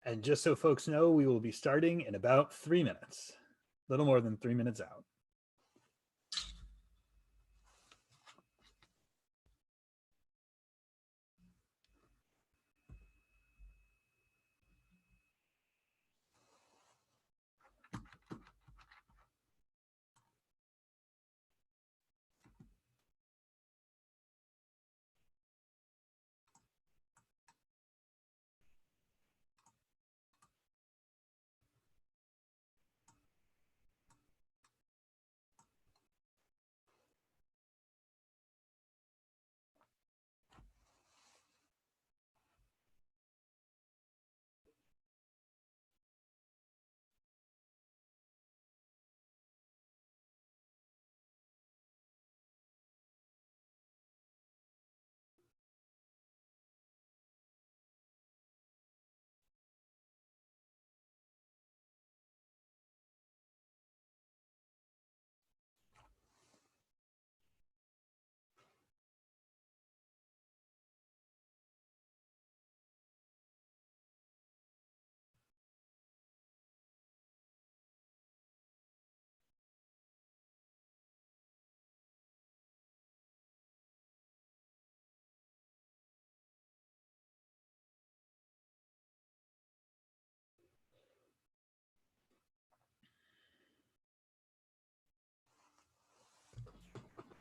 And just so folks know, we will be starting in about 3 minutes, a little more than 3 minutes out.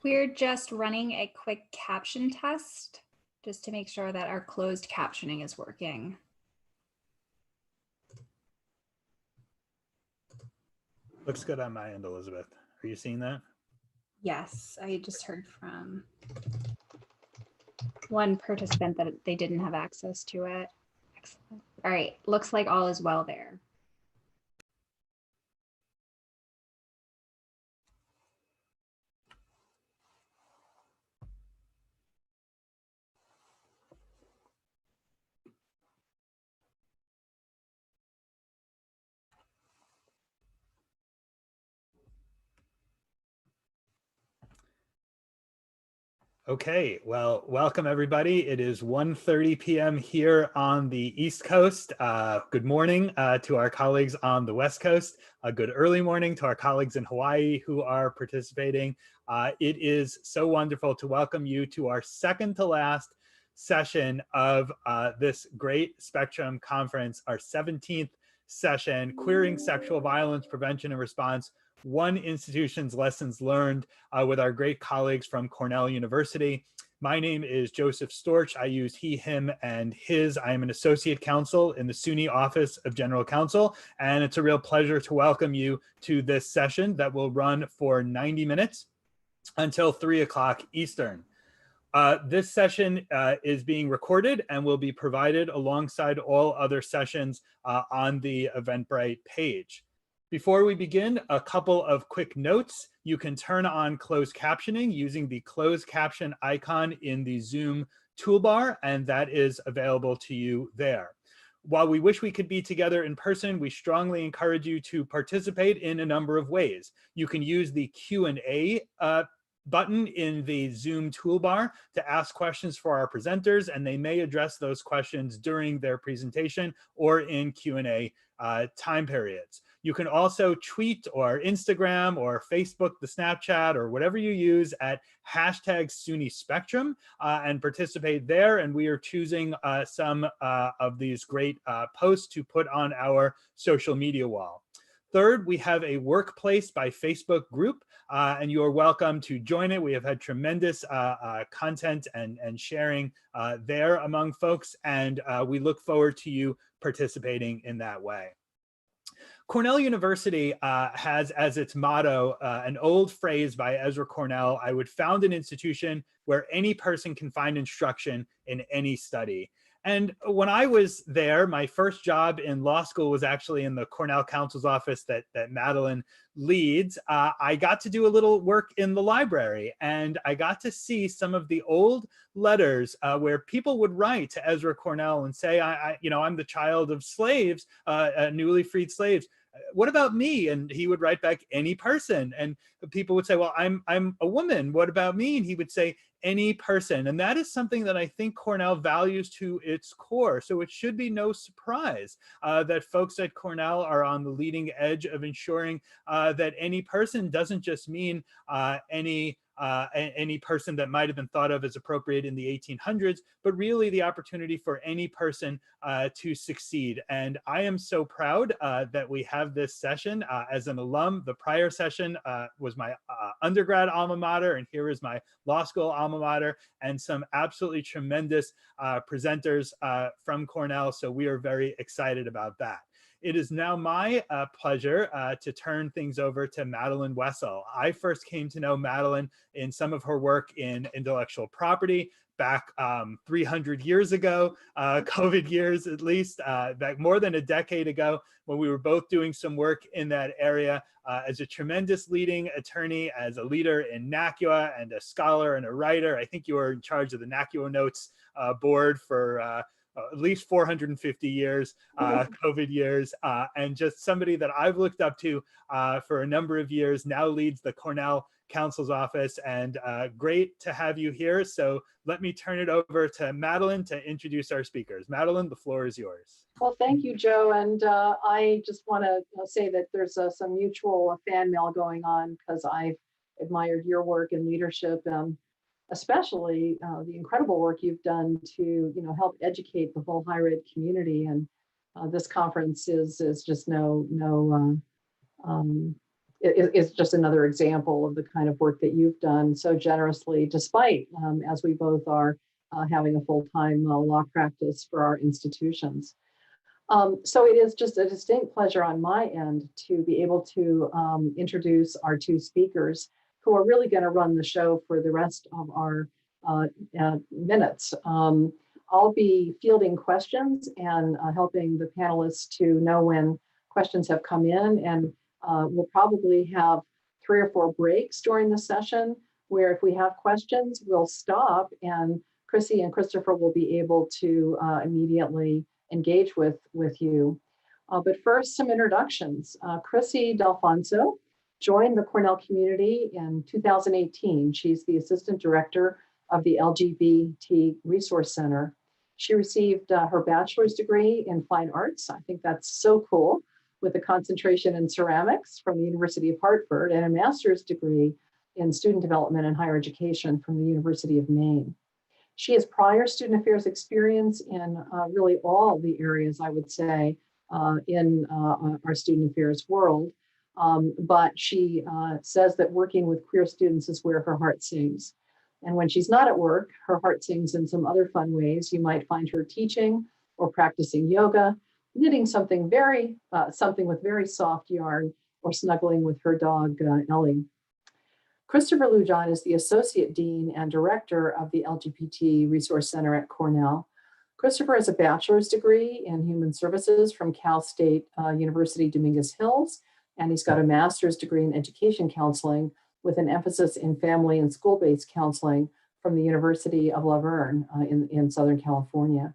We're just running a quick caption test just to make sure that our closed captioning is working. Looks good on my end, Elizabeth. Are you seeing that? Yes, I just heard from one participant that they didn't have access to it. Excellent. All right, looks like all is well there. Okay, well, welcome everybody. It is 1:30 p.m. here on the East Coast. Good morning to our colleagues on the West Coast. A good early morning to our colleagues in Hawaii who are participating. It is so wonderful to welcome you to our second to last session of this great Spectrum conference, our 17th session, Queering Sexual Violence Prevention and Response, one institution's lessons learned, with our great colleagues from Cornell University. My name is Joseph Storch. I use he, him, and his. I am an associate counsel in the SUNY Office of General Counsel, and it's a real pleasure to welcome you to this session that will run for 90 minutes until 3 o'clock Eastern. This session is being recorded and will be provided alongside all other sessions on the Eventbrite page. Before we begin, a couple of quick notes. You can turn on closed captioning using the closed caption icon in the Zoom toolbar, and that is available to you there. While we wish we could be together in person, we strongly encourage you to participate in a number of ways. You can use the Q&A button in the Zoom toolbar to ask questions for our presenters, and they may address those questions during their presentation or in Q&A time periods. You can also tweet or Instagram or Facebook, the Snapchat, or whatever you use at hashtag SUNY Spectrum and participate there. And we are choosing some of these great posts to put on our social media wall. Third, we have a Workplace by Facebook group, and you are welcome to join it. We have had tremendous content and sharing there among folks, and we look forward to you participating in that way. Cornell University has as its motto an old phrase by Ezra Cornell: I would found an institution where any person can find instruction in any study. And when I was there, my first job in law school was actually in the Cornell counsel's office that Madeline leads. I got to do a little work in the library, and I got to see some of the old letters where people would write to Ezra Cornell and say, I'm the child of slaves, newly freed slaves. What about me? And he would write back, any person. And people would say, well, I'm a woman. What about me? And he would say, any person. And that is something that I think Cornell values to its core. So it should be no surprise that folks at Cornell are on the leading edge of ensuring that any person doesn't just mean any person that might have been thought of as appropriate in the 1800s, but really the opportunity for any person to succeed. And I am so proud that we have this session as an alum. The prior session was my undergrad alma mater, and here is my law school alma mater, and some absolutely tremendous presenters from Cornell. So we are very excited about that. It is now my pleasure to turn things over to Madeline Wessel. I first came to know Madeline in some of her work in intellectual property back 300 years ago, COVID years at least, back more than a decade ago, when we were both doing some work in that area as a tremendous leading attorney, as a leader in NACUA, and a scholar and a writer. I think you were in charge of the NACUA Notes board for at least 450 years, COVID years, and just somebody that I've looked up to for a number of years, now leads the Cornell Counsel's Office, and great to have you here. So let me turn it over to Madeline to introduce our speakers. Madeline, the floor is yours. Well, thank you, Joe. And I just want to say that there's some mutual fan mail going on, because I've admired your work and leadership, especially the incredible work you've done to help educate the whole higher ed community. And this conference is just it's just another example of the kind of work that you've done so generously, despite as we both are having a full-time law practice for our institutions. So it is just a distinct pleasure on my end to be able to introduce our two speakers, who are really going to run the show for the rest of our minutes. I'll be fielding questions and helping the panelists to know when questions have come in, and we'll probably have 3 or 4 breaks during the session, where if we have questions, we'll stop, and Chrissy and Christopher will be able to immediately engage with you. But first, some introductions. Chrissy D'Alfonso joined the Cornell community in 2018. She's the Assistant Director of the LGBT Resource Center. She received her bachelor's degree in fine arts. I think that's so cool, with a concentration in ceramics from the University of Hartford, and a master's degree in student development and higher education from the University of Maine. She has prior student affairs experience in really all the areas, I would say, in our student affairs world. But she says that working with queer students is where her heart sings. And when she's not at work, her heart sings in some other fun ways. You might find her teaching or practicing yoga, knitting something with very soft yarn, or snuggling with her dog, Ellie. Christopher Lujan is the Associate Dean and Director of the LGBT Resource Center at Cornell. Christopher has a bachelor's degree in human services from Cal State University Dominguez Hills, and he's got a master's degree in education counseling with an emphasis in family and school-based counseling from the University of La Verne in Southern California.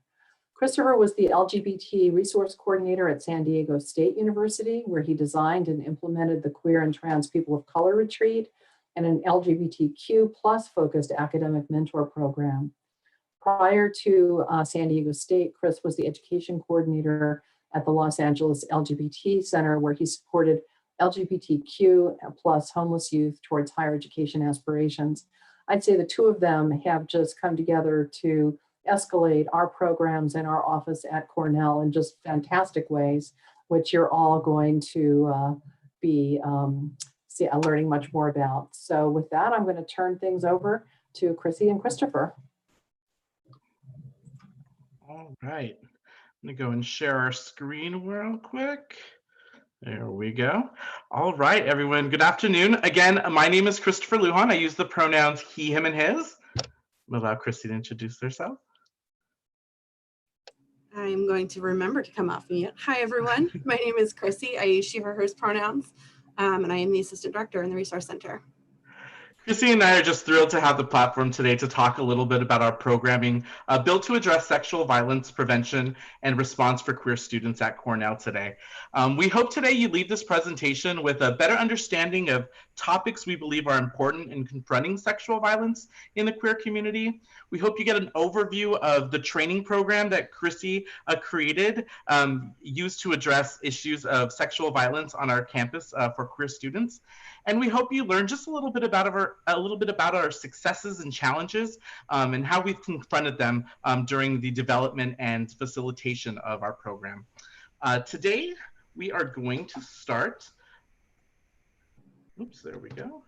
Christopher was the LGBT resource coordinator at San Diego State University, where he designed and implemented the Queer and Trans People of Color Retreat and an LGBTQ plus focused academic mentor program. Prior to San Diego State, Chris was the education coordinator at the Los Angeles LGBT Center, where he supported LGBTQ plus homeless youth towards higher education aspirations. I'd say the two of them have just come together to escalate our programs in our office at Cornell in just fantastic ways, which you're all going to be learning much more about. So with that, I'm going to turn things over to Chrissy and Christopher. All right, I'm going to go and share our screen real quick. There we go. All right, everyone. Good afternoon. Again, my name is Christopher Lujan. I use the pronouns he, him, and his. I'll allow Chrissy to introduce herself. I'm going to remember to come off mute. Hi, everyone. My name is Chrissy. I use she, her, hers pronouns, and I am the Assistant Director in the Resource Center. Chrissy and I are just thrilled to have the platform today to talk a little bit about our programming built to address sexual violence prevention and response for queer students at Cornell today. We hope today you leave this presentation with a better understanding of topics we believe are important in confronting sexual violence in the queer community. We hope you get an overview of the training program that Chrissy created, used to address issues of sexual violence on our campus for queer students. And we hope you learn just a little bit about our successes and challenges, and how we've confronted them during the development and facilitation of our program. Today, we are going to start. Oops, there we go.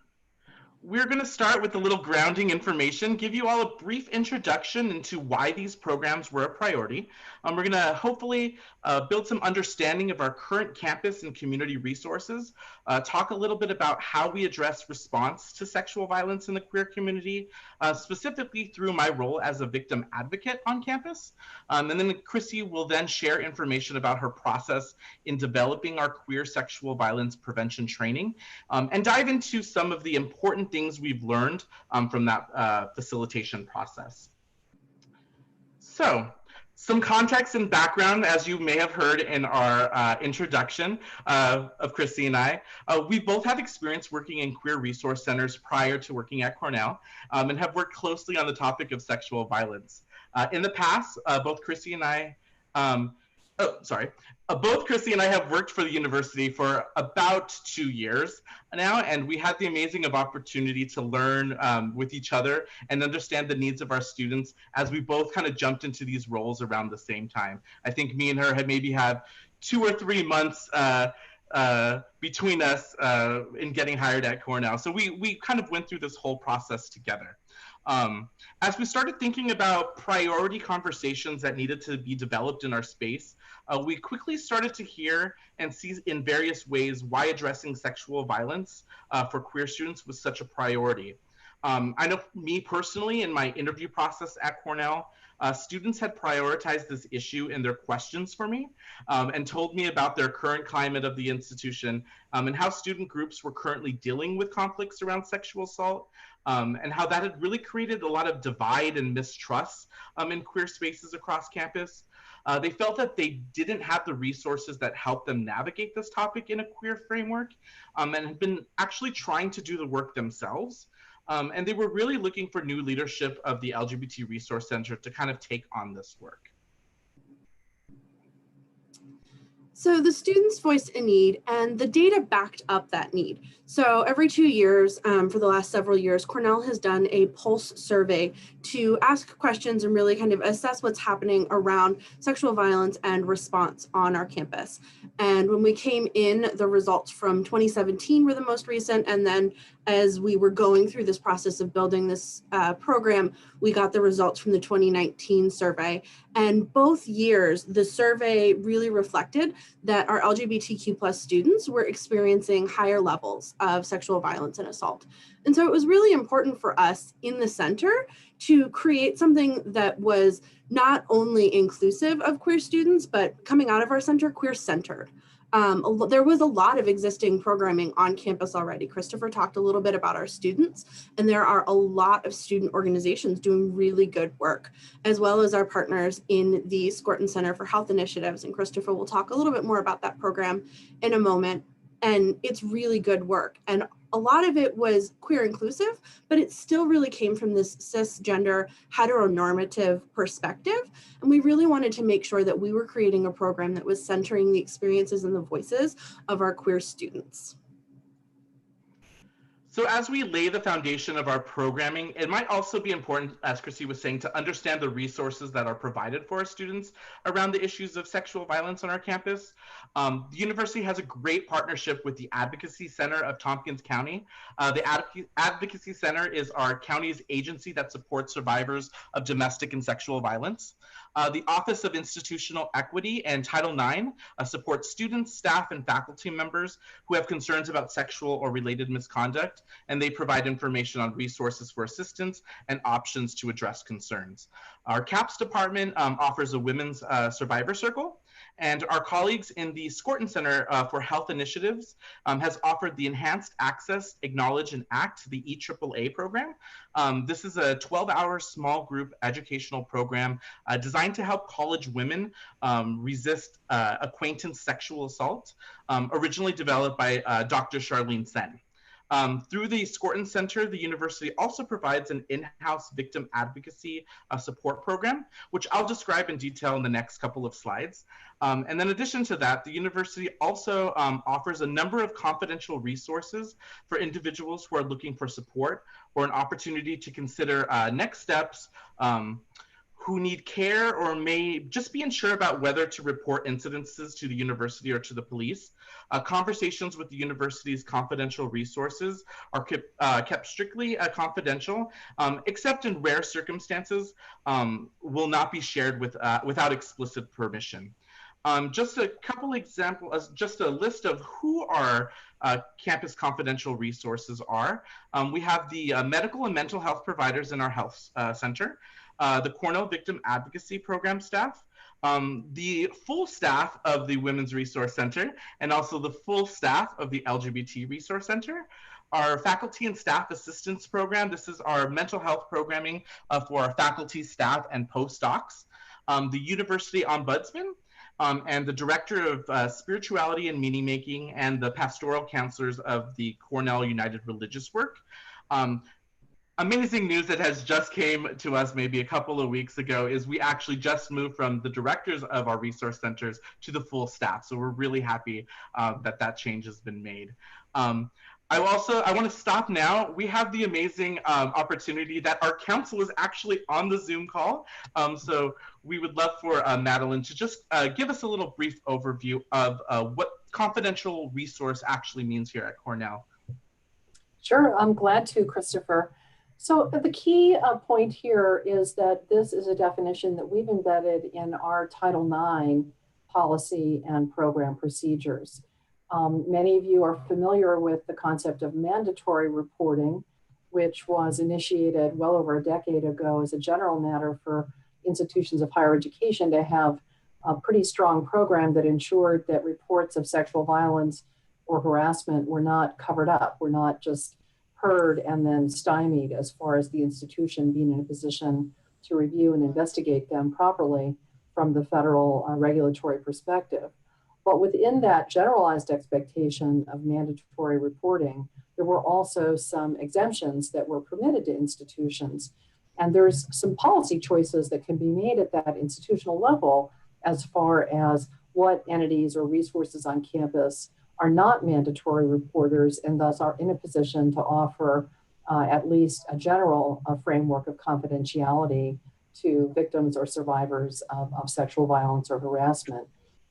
We're going to start with a little grounding information, give you all a brief introduction into why these programs were a priority. We're going to hopefully build some understanding of our current campus and community resources, talk a little bit about how we address response to sexual violence in the queer community, specifically through my role as a victim advocate on campus. And then Chrissy will then share information about her process in developing our queer sexual violence prevention training, and dive into some of the important things we've learned from that facilitation process. So, some context and background, as you may have heard in our introduction of Chrissy and I. We both have experience working in queer resource centers prior to working at Cornell, and have worked closely on the topic of sexual violence. In the past, both Chrissy and I have worked for the university for about 2 years now, and we had the amazing opportunity to learn with each other and understand the needs of our students as we both kind of jumped into these roles around the same time. I think me and her had maybe had 2 or 3 months between us in getting hired at Cornell. So we kind of went through this whole process together. As we started thinking about priority conversations that needed to be developed in our space, we quickly started to hear and see in various ways why addressing sexual violence for queer students was such a priority. I know me personally, in my interview process at Cornell, students had prioritized this issue in their questions for me, and told me about their current climate of the institution, and how student groups were currently dealing with conflicts around sexual assault, and how that had really created a lot of divide and mistrust in queer spaces across campus. They felt that they didn't have the resources that helped them navigate this topic in a queer framework, and had been actually trying to do the work themselves. And they were really looking for new leadership of the LGBT Resource Center to kind of take on this work. So the students voiced a need, and the data backed up that need. So every 2 years, for the last several years, Cornell has done a pulse survey to ask questions and really kind of assess what's happening around sexual violence and response on our campus. And when we came in, the results from 2017 were the most recent, and then as we were going through this process of building this program, we got the results from the 2019 survey. And both years, the survey really reflected that our LGBTQ+ students were experiencing higher levels of sexual violence and assault. And so it was really important for us in the center to create something that was not only inclusive of queer students, but coming out of our center, queer-centered. There was a lot of existing programming on campus already. Christopher talked a little bit about our students, and there are a lot of student organizations doing really good work, as well as our partners in the Skorton Center for Health Initiatives. And Christopher will talk a little bit more about that program in a moment. And it's really good work. And a lot of it was queer inclusive, but it still really came from this cisgender heteronormative perspective. And we really wanted to make sure that we were creating a program that was centering the experiences and the voices of our queer students. So as we lay the foundation of our programming, it might also be important, as Chrissy was saying, to understand the resources that are provided for our students around the issues of sexual violence on our campus. The university has a great partnership with the Advocacy Center of Tompkins County. The Advocacy Center is our county's agency that supports survivors of domestic and sexual violence. The Office of Institutional Equity and Title IX supports students, staff, and faculty members who have concerns about sexual or related misconduct, and they provide information on resources for assistance and options to address concerns. Our CAPS department offers a women's survivor circle, And our colleagues in the Scorton Center for Health Initiatives has offered the Enhanced Access, Acknowledge, and Act, the EAAA program. This is a 12-hour small group educational program designed to help college women resist acquaintance sexual assault, originally developed by Dr. Charlene Sen. Through the Scorton Center, the university also provides an in-house victim advocacy support program, which I'll describe in detail in the next couple of slides. And then in addition to that, the university also offers a number of confidential resources for individuals who are looking for support or an opportunity to consider next steps, who need care or may just be unsure about whether to report incidences to the university or to the police. Conversations with the university's confidential resources are kept strictly confidential, except in rare circumstances, will not be shared without explicit permission. Just a couple examples, just a list of who our campus confidential resources are. We have the medical and mental health providers in our health center, the Cornell Victim Advocacy program staff, the full staff of the Women's Resource Center, and also the full staff of the LGBT Resource Center. Our faculty and staff assistance program, this is our mental health programming for our faculty, staff, and postdocs. The University Ombudsman, and the Director of Spirituality and Meaning Making, and the Pastoral Counselors of the Cornell United Religious Work. Amazing news that has just came to us maybe a couple of weeks ago is we actually just moved from the directors of our resource centers to the full staff. So we're really happy that that change has been made. I want to stop now. We have the amazing opportunity that our council is actually on the Zoom call. So we would love for Madeline to just give us a little brief overview of what confidential resource actually means here at Cornell. Sure, I'm glad to, Christopher. So the key point here is that this is a definition that we've embedded in our Title IX policy and program procedures. Many of you are familiar with the concept of mandatory reporting, which was initiated well over a decade ago as a general matter for institutions of higher education to have a pretty strong program that ensured that reports of sexual violence or harassment were not covered up, were not just heard and then stymied as far as the institution being in a position to review and investigate them properly from the federal regulatory perspective. But within that generalized expectation of mandatory reporting, there were also some exemptions that were permitted to institutions. And there's some policy choices that can be made at that institutional level as far as what entities or resources on campus are not mandatory reporters and thus are in a position to offer at least a general framework of confidentiality to victims or survivors of sexual violence or harassment.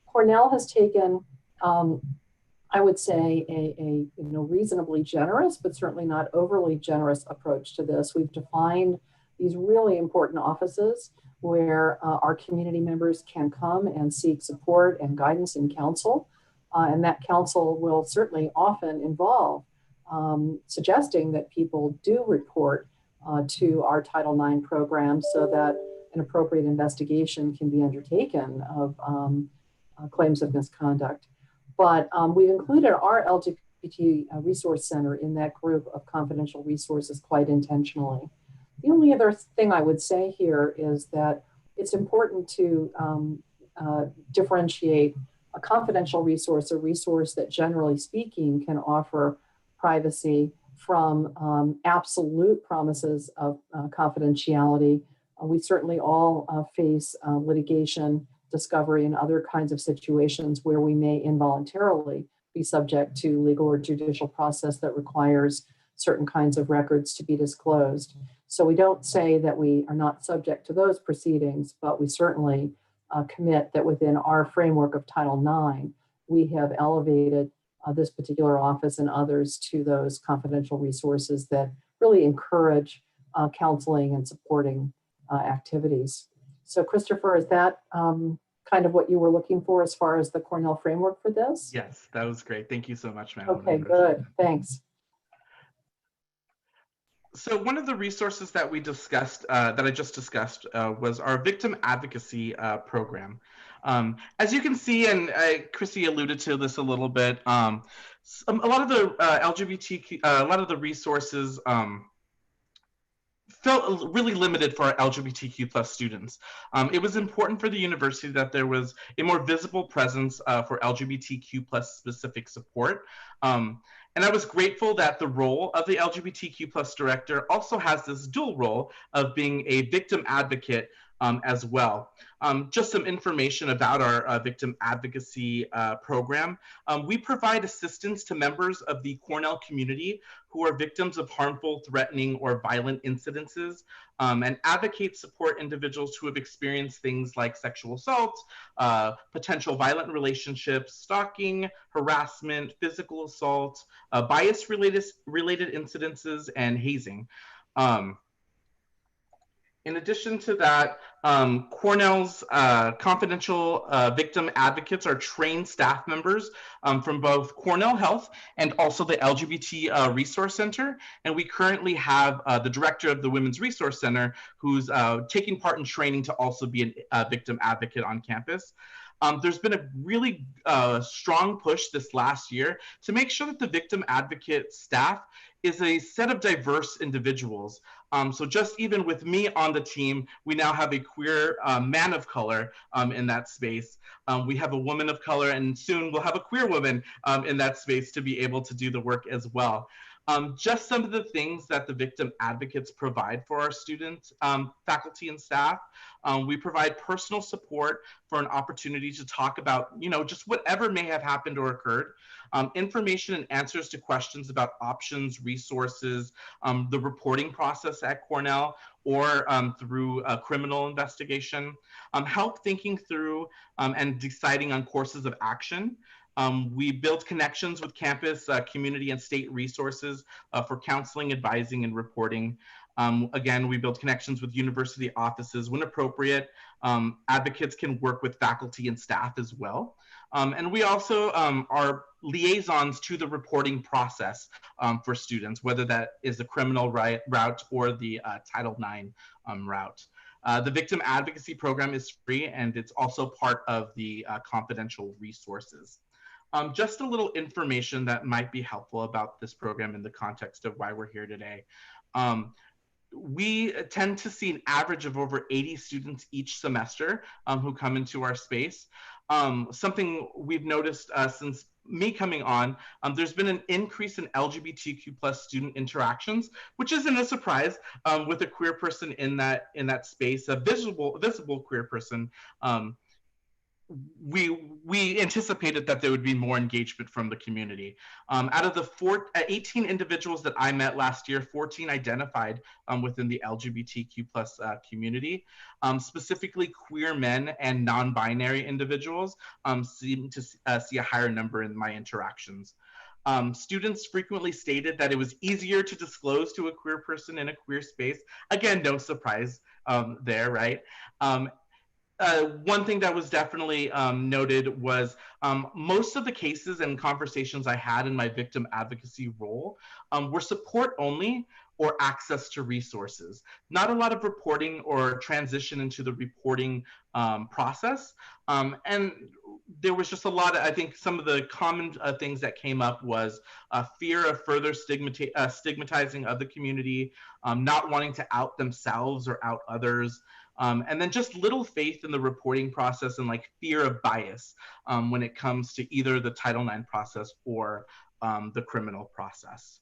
Cornell has taken, I would say, a reasonably generous, but certainly not overly generous approach to this. We've defined these really important offices where our community members can come and seek support and guidance and counsel. And that counsel will certainly often involve suggesting that people do report to our Title IX program so that an appropriate investigation can be undertaken of claims of misconduct. But we've included our LGBT Resource Center in that group of confidential resources quite intentionally. The only other thing I would say here is that it's important to differentiate a confidential resource, a resource that generally speaking can offer privacy from absolute promises of confidentiality. We certainly all face litigation, discovery, and other kinds of situations where we may involuntarily be subject to legal or judicial process that requires certain kinds of records to be disclosed. So we don't say that we are not subject to those proceedings, but we certainly commit that within our framework of Title IX, we have elevated this particular office and others to those confidential resources that really encourage counseling and supporting activities. So Christopher, is that kind of what you were looking for as far as the Cornell framework for this? Yes, that was great. Thank you so much, Madeline. Okay, good. Thanks. So one of the resources that we discussed, that I just discussed, was our Victim Advocacy program. As you can see, and Chrissy alluded to this a little bit, a lot of the LGBTQ, a lot of the resources felt really limited for our LGBTQ plus students. It was important for the university that there was a more visible presence for LGBTQ plus specific support. And I was grateful that the role of the LGBTQ plus director also has this dual role of being a victim advocate as well. Just some information about our victim advocacy program. We provide assistance to members of the Cornell community who are victims of harmful, threatening, or violent incidences, and advocate support individuals who have experienced things like sexual assault, potential violent relationships, stalking, harassment, physical assault, bias-related incidences, and hazing. In addition to that, Cornell's confidential victim advocates are trained staff members from both Cornell Health and also the LGBT Resource Center. And we currently have the director of the Women's Resource Center who's taking part in training to also be a victim advocate on campus. There's been a really strong push this last year to make sure that the victim advocate staff is a set of diverse individuals. So just even with me on the team, we now have a queer man of color in that space. We have a woman of color, and soon we'll have a queer woman in that space to be able to do the work as well. Just some of the things that the victim advocates provide for our students, faculty and staff. We provide personal support for an opportunity to talk about, just whatever may have happened or occurred. Information and answers to questions about options, resources, the reporting process at Cornell, or through a criminal investigation. Help thinking through and deciding on courses of action. We build connections with campus, community, and state resources for counseling, advising, and reporting. Again, we build connections with university offices when appropriate. Advocates can work with faculty and staff as well. And we also are liaisons to the reporting process for students, whether that is the criminal route or the Title IX route. The Victim Advocacy Program is free, and it's also part of the confidential resources. Just a little information that might be helpful about this program in the context of why we're here today. We tend to see an average of over 80 students each semester who come into our space. Something we've noticed since me coming on, there's been an increase in LGBTQ plus student interactions, which isn't a surprise with a queer person in that space, a visible queer person. We anticipated that there would be more engagement from the community. Out of the 18 individuals that I met last year, 14 identified within the LGBTQ plus community. Specifically, queer men and non-binary individuals seem to see a higher number in my interactions. Students frequently stated that it was easier to disclose to a queer person in a queer space. Again, no surprise there, right? One thing that was definitely noted was most of the cases and conversations I had in my victim advocacy role were support only or access to resources. Not a lot of reporting or transition into the reporting process. And there was just a lot of, I think some of the common things that came up was fear of further stigmatizing of the community, not wanting to out themselves or out others. And then just little faith in the reporting process and like fear of bias when it comes to either the Title IX process or the criminal process.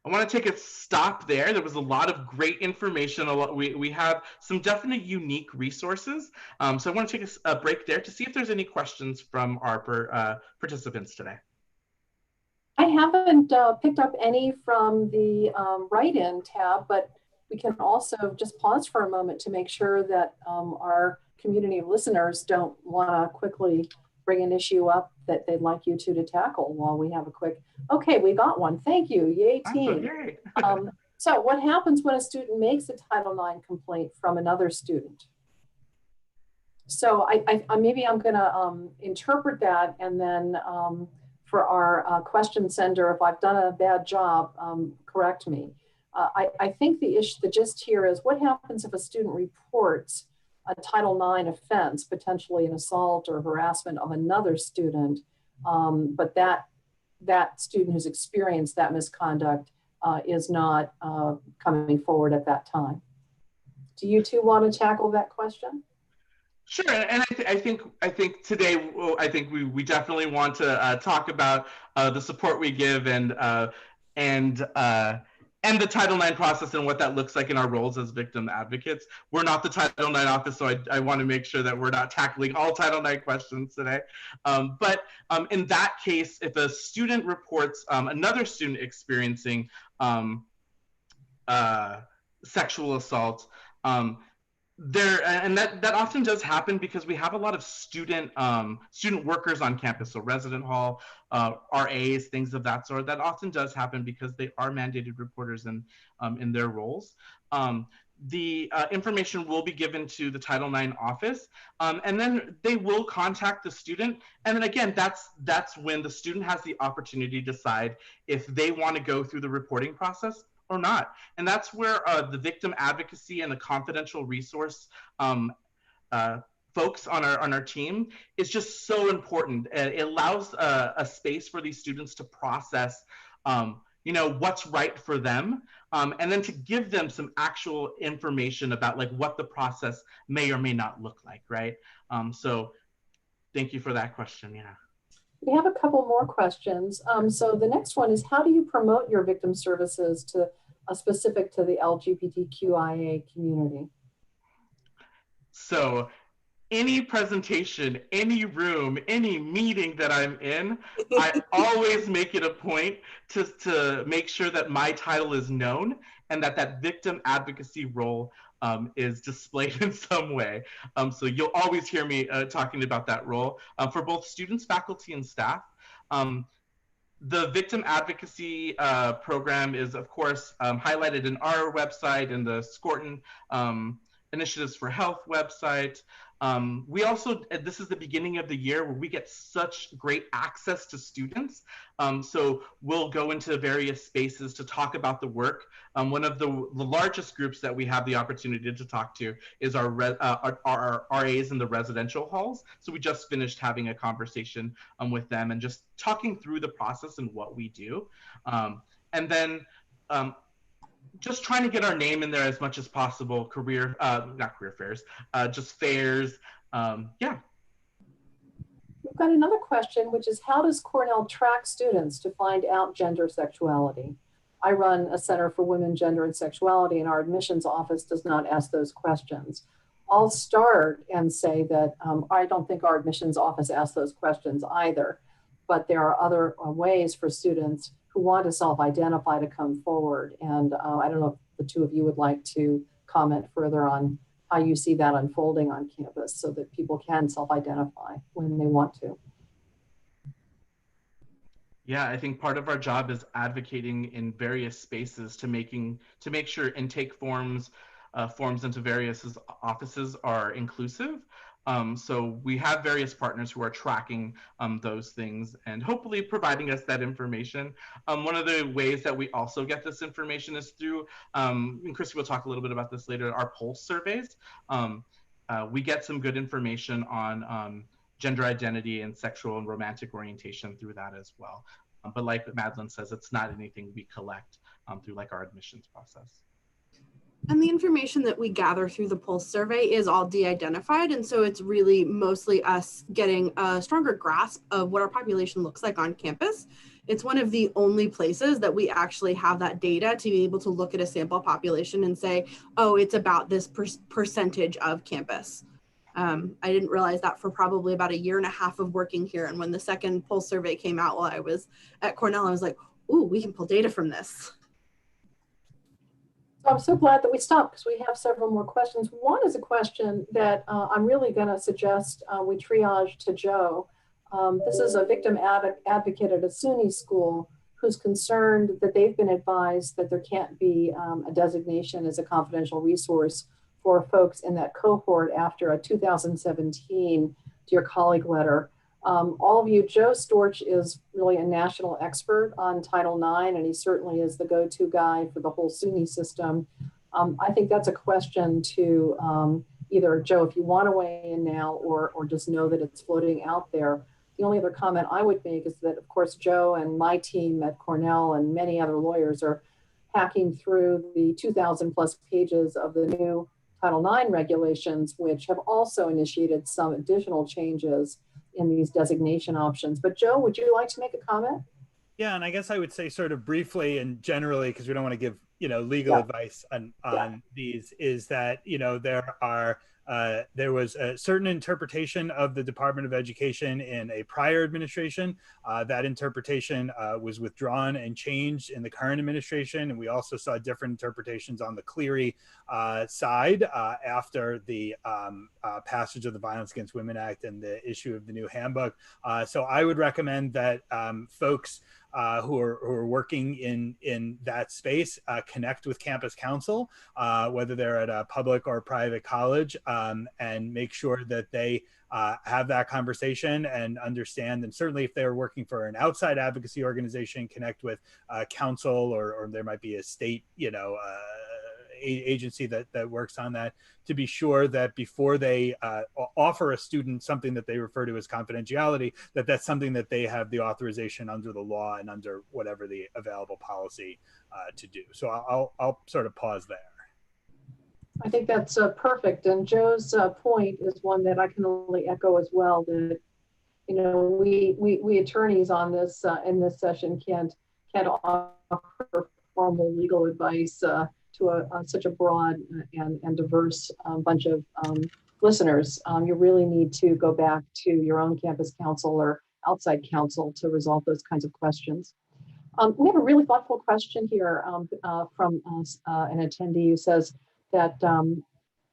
I want to take a stop there. There was a lot of great information. We have some definite unique resources. So I want to take a break there to see if there's any questions from our participants today. I haven't picked up any from the write-in tab, but we can also just pause for a moment to make sure that our community of listeners don't want to quickly bring an issue up that they'd like you to tackle while we have a quick, okay, we got one. Thank you, yay team. So what happens when a student makes a Title IX complaint from another student? So maybe I'm gonna interpret that, and then for our question sender, if I've done a bad job, correct me. I think the gist here is what happens if a student reports a Title IX offense, potentially an assault or harassment of another student, but that student who's experienced that misconduct is not coming forward at that time. Do you two want to tackle that question? Sure, and I think today we definitely want to talk about the support we give and the Title IX process and what that looks like in our roles as victim advocates. We're not the Title IX office, so I want to make sure that we're not tackling all Title IX questions today. But in that case, if a student reports another student experiencing sexual assault, that often does happen because we have a lot of student workers on campus, so resident hall, RAs, things of that sort. That often does happen because they are mandated reporters in their roles. The information will be given to the Title IX office, and then they will contact the student. And then again, that's when the student has the opportunity to decide if they want to go through the reporting process or not. And that's where the victim advocacy and the confidential resource folks on our team is just so important. It allows a space for these students to process what's right for them, and then to give them some actual information about like what the process may or may not look like, right? So thank you for that question. Yeah. We have a couple more questions. So the next one is, how do you promote your victim services to specific to the LGBTQIA community? So any presentation, any room, any meeting that I'm in, I always make it a point to make sure that my title is known and that victim advocacy role is displayed in some way. So you'll always hear me talking about that role for both students, faculty, and staff. The victim advocacy program is, of course, highlighted in our website and the Scorton Initiatives for Health website. We also, this is the beginning of the year where we get such great access to students. So we'll go into various spaces to talk about the work. One of the largest groups that we have the opportunity to talk to is our RAs in the residential halls. So we just finished having a conversation with them and just talking through the process and what we do. And then just trying to get our name in there as much as possible, not career fairs, just fairs, yeah. We've got another question, which is, how does Cornell track students to find out gender sexuality? I run a Center for Women, Gender, and Sexuality, and our admissions office does not ask those questions. I'll start and say that I don't think our admissions office asks those questions either, but there are other ways for students who want to self-identify to come forward. And I don't know if the two of you would like to comment further on how you see that unfolding on campus so that people can self-identify when they want to. Yeah, I think part of our job is advocating in various spaces to make sure intake forms into various offices are inclusive. So we have various partners who are tracking those things and hopefully providing us that information. One of the ways that we also get this information is through, and Christy will talk a little bit about this later, our pulse surveys. We get some good information on gender identity and sexual and romantic orientation through that as well. But like Madeline says, it's not anything we collect through like our admissions process. And the information that we gather through the pulse survey is all de-identified. And so it's really mostly us getting a stronger grasp of what our population looks like on campus. It's one of the only places that we actually have that data to be able to look at a sample population and say, oh, it's about this percentage of campus. I didn't realize that for probably about 1.5 years of working here. And when the second pulse survey came out while I was at Cornell, I was like, ooh, we can pull data from this. I'm so glad that we stopped because we have several more questions. One is a question that I'm really going to suggest we triage to Joe. This is a victim advocate at a SUNY school who's concerned that they've been advised that there can't be a designation as a confidential resource for folks in that cohort after a 2017 Dear Colleague letter. All of you, Joe Storch is really a national expert on Title IX, and he certainly is the go-to guy for the whole SUNY system. I think that's a question to either Joe, if you want to weigh in now, or just know that it's floating out there. The only other comment I would make is that, of course, Joe and my team at Cornell and many other lawyers are hacking through the 2,000 plus pages of the new Title IX regulations, which have also initiated some additional changes in these designation options. But Joe, would you like to make a comment? Yeah, and I guess I would say sort of briefly and generally, because we don't want to give, legal advice on these, is that, there was a certain interpretation of the Department of Education in a prior administration. That interpretation was withdrawn and changed in the current administration. And we also saw different interpretations on the Clery side after the passage of the Violence Against Women Act and the issue of the new handbook. So I would recommend that folks who are working in that space connect with campus counsel, whether they're at a public or private college, and make sure that they have that conversation and understand. And certainly if they're working for an outside advocacy organization, connect with counsel, or there might be a state, agency that works on that, to be sure that before they offer a student something that they refer to as confidentiality, that's something that they have the authorization under the law and under whatever the available policy to do. So I'll sort of pause there. I think that's perfect. And Joe's point is one that I can only echo as well, that, we attorneys on this in this session can't offer formal legal advice to such a broad and diverse bunch of listeners. You really need to go back to your own campus counsel or outside counsel to resolve those kinds of questions. We have a really thoughtful question here from an attendee who says that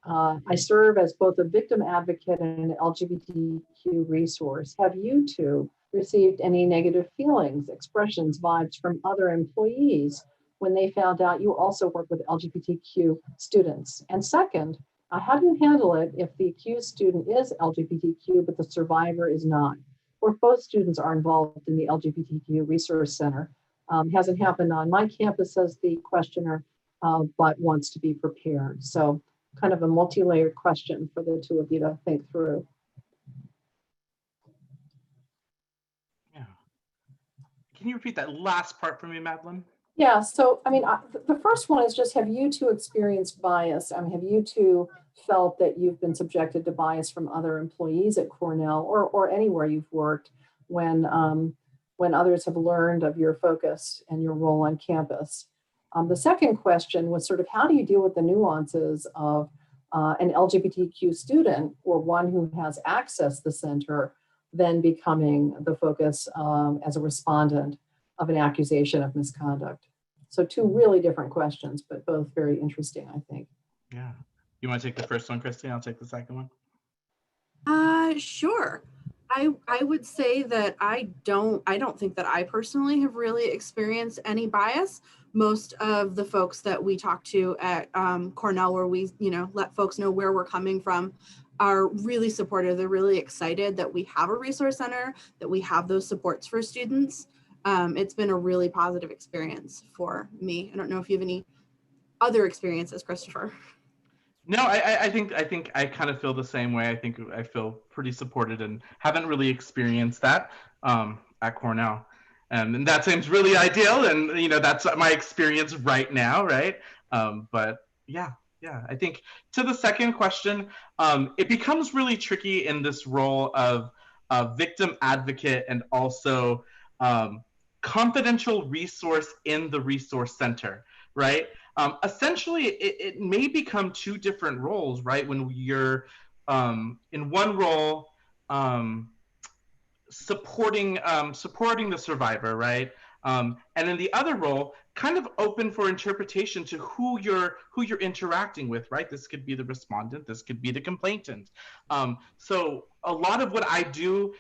I serve as both a victim advocate and an LGBTQ resource. Have you two received any negative feelings, expressions, vibes from other employees when they found out you also work with LGBTQ students? And second, how do you handle it if the accused student is LGBTQ, but the survivor is not? Or if both students are involved in the LGBTQ Resource Center? Hasn't happened on my campus, says the questioner, but wants to be prepared. So kind of a multi-layered question for the two of you to think through. Yeah. Can you repeat that last part for me, Madeline? Yeah, so I mean, the first one is just, have you two experienced bias? Have you two felt that you've been subjected to bias from other employees at Cornell or anywhere you've worked when others have learned of your focus and your role on campus? The second question was sort of, how do you deal with the nuances of an LGBTQ student or one who has accessed the center then becoming the focus as a respondent of an accusation of misconduct? So two really different questions, but both very interesting, I think. Yeah. You want to take the first one, Christy? I'll take the second one. Sure. I would say that I don't think that I personally have really experienced any bias. Most of the folks that we talk to at Cornell, where we let folks know where we're coming from, are really supportive. They're really excited that we have a resource center, that we have those supports for students. It's been a really positive experience for me. I don't know if you have any other experiences, Christopher. No, I think I kind of feel the same way. I think I feel pretty supported and haven't really experienced that at Cornell. And that seems really ideal. And, that's my experience right now, right? But yeah, I think to the second question, it becomes really tricky in this role of victim advocate and also confidential resource in the resource center, right? Essentially, it may become two different roles, right? When you're in one role, supporting the survivor, right? And in the other role, kind of open for interpretation to who you're interacting with, right? This could be the respondent, this could be the complainant. So a lot of what I do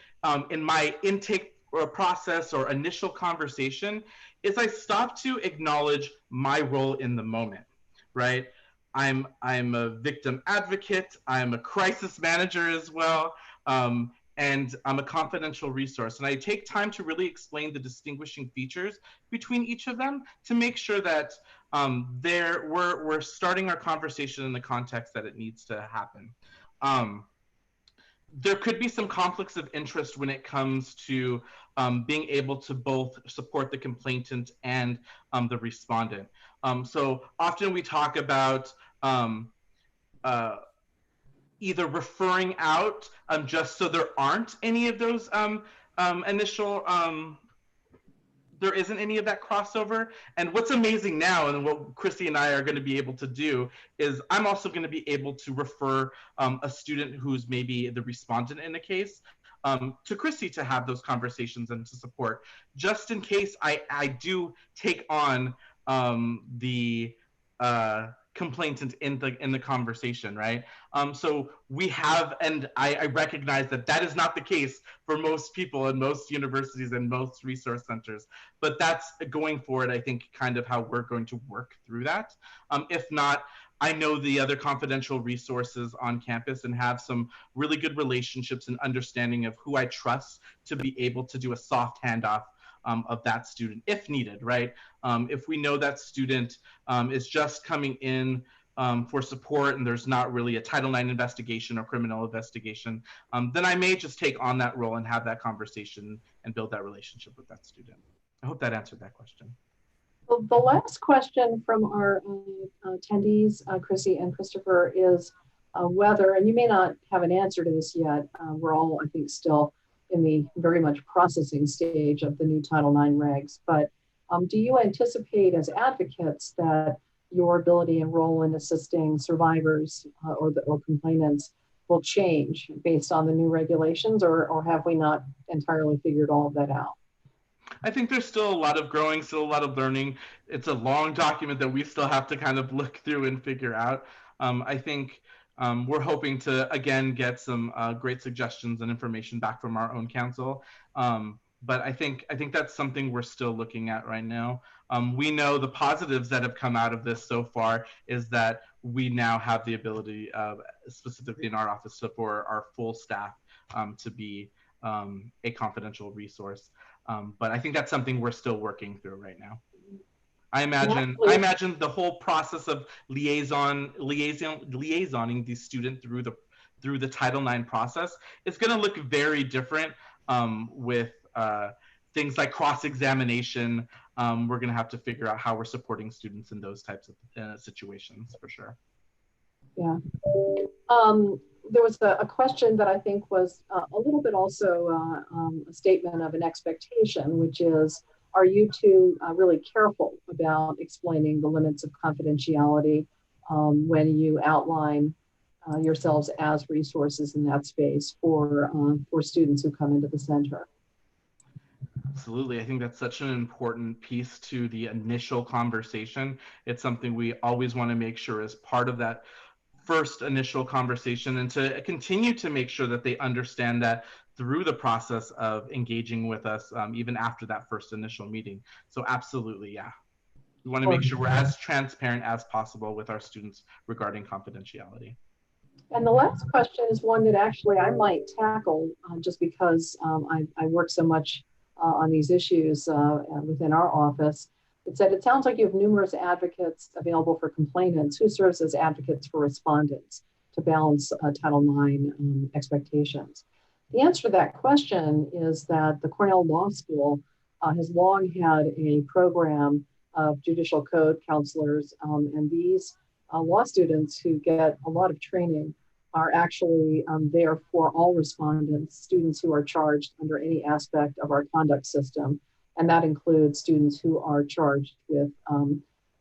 in my intake or process or initial conversation is I stop to acknowledge my role in the moment, right? I'm a victim advocate, I'm a crisis manager as well, and I'm a confidential resource. And I take time to really explain the distinguishing features between each of them to make sure that we're starting our conversation in the context that it needs to happen. there could be some conflicts of interest when it comes to being able to both support the complainant and the respondent. So often we talk about either referring out just so there aren't any of those initial there isn't any of that crossover. And what's amazing now, and what Chrissy and I are going to be able to do, is I'm also going to be able to refer a student who's maybe the respondent in a case to Chrissy to have those conversations and to support, just in case I do take on the complainant in the conversation, right? So we have, and I recognize that that is not the case for most people and most universities and most resource centers, but that's going forward, I think, kind of how we're going to work through that. If not, I know the other confidential resources on campus and have some really good relationships and understanding of who I trust to be able to do a soft handoff of that student if needed, right? If we know that student is just coming in for support and there's not really a Title IX investigation or criminal investigation, then I may just take on that role and have that conversation and build that relationship with that student. I hope that answered that question. Well, the last question from our attendees, Chrissy and Christopher, is whether, and you may not have an answer to this yet, we're all, I think, still in the very much processing stage of the new Title IX regs, but do you anticipate as advocates that your ability and role in assisting survivors or complainants will change based on the new regulations, or have we not entirely figured all of that out? I think there's still a lot of growing, still a lot of learning. It's a long document that we still have to kind of look through and figure out. I think we're hoping to, again, get some great suggestions and information back from our own council. But I think that's something we're still looking at right now. We know the positives that have come out of this so far is that we now have the ability, specifically in our office, for our full staff to be a confidential resource. But I think that's something we're still working through right now. I imagine the whole process of liaisoning the student through the Title IX process is going to look very different with things like cross-examination. We're going to have to figure out how we're supporting students in those types of situations for sure. Yeah. There was a question that I think was a little bit also a statement of an expectation, which is, are you two really careful about explaining the limits of confidentiality when you outline yourselves as resources in that space for students who come into the center? Absolutely. I think that's such an important piece to the initial conversation. It's something we always want to make sure is part of that first initial conversation, and to continue to make sure that they understand that through the process of engaging with us, even after that first initial meeting. So absolutely, yeah. We want to make sure we're as transparent as possible with our students regarding confidentiality. And the last question is one that actually I might tackle just because I work so much on these issues within our office. It said, it sounds like you have numerous advocates available for complainants. Who serves as advocates for respondents to balance Title IX expectations? The answer to that question is that the Cornell Law School has long had a program of judicial code counselors, and these law students who get a lot of training are actually there for all respondents, students who are charged under any aspect of our conduct system. And that includes students who are charged with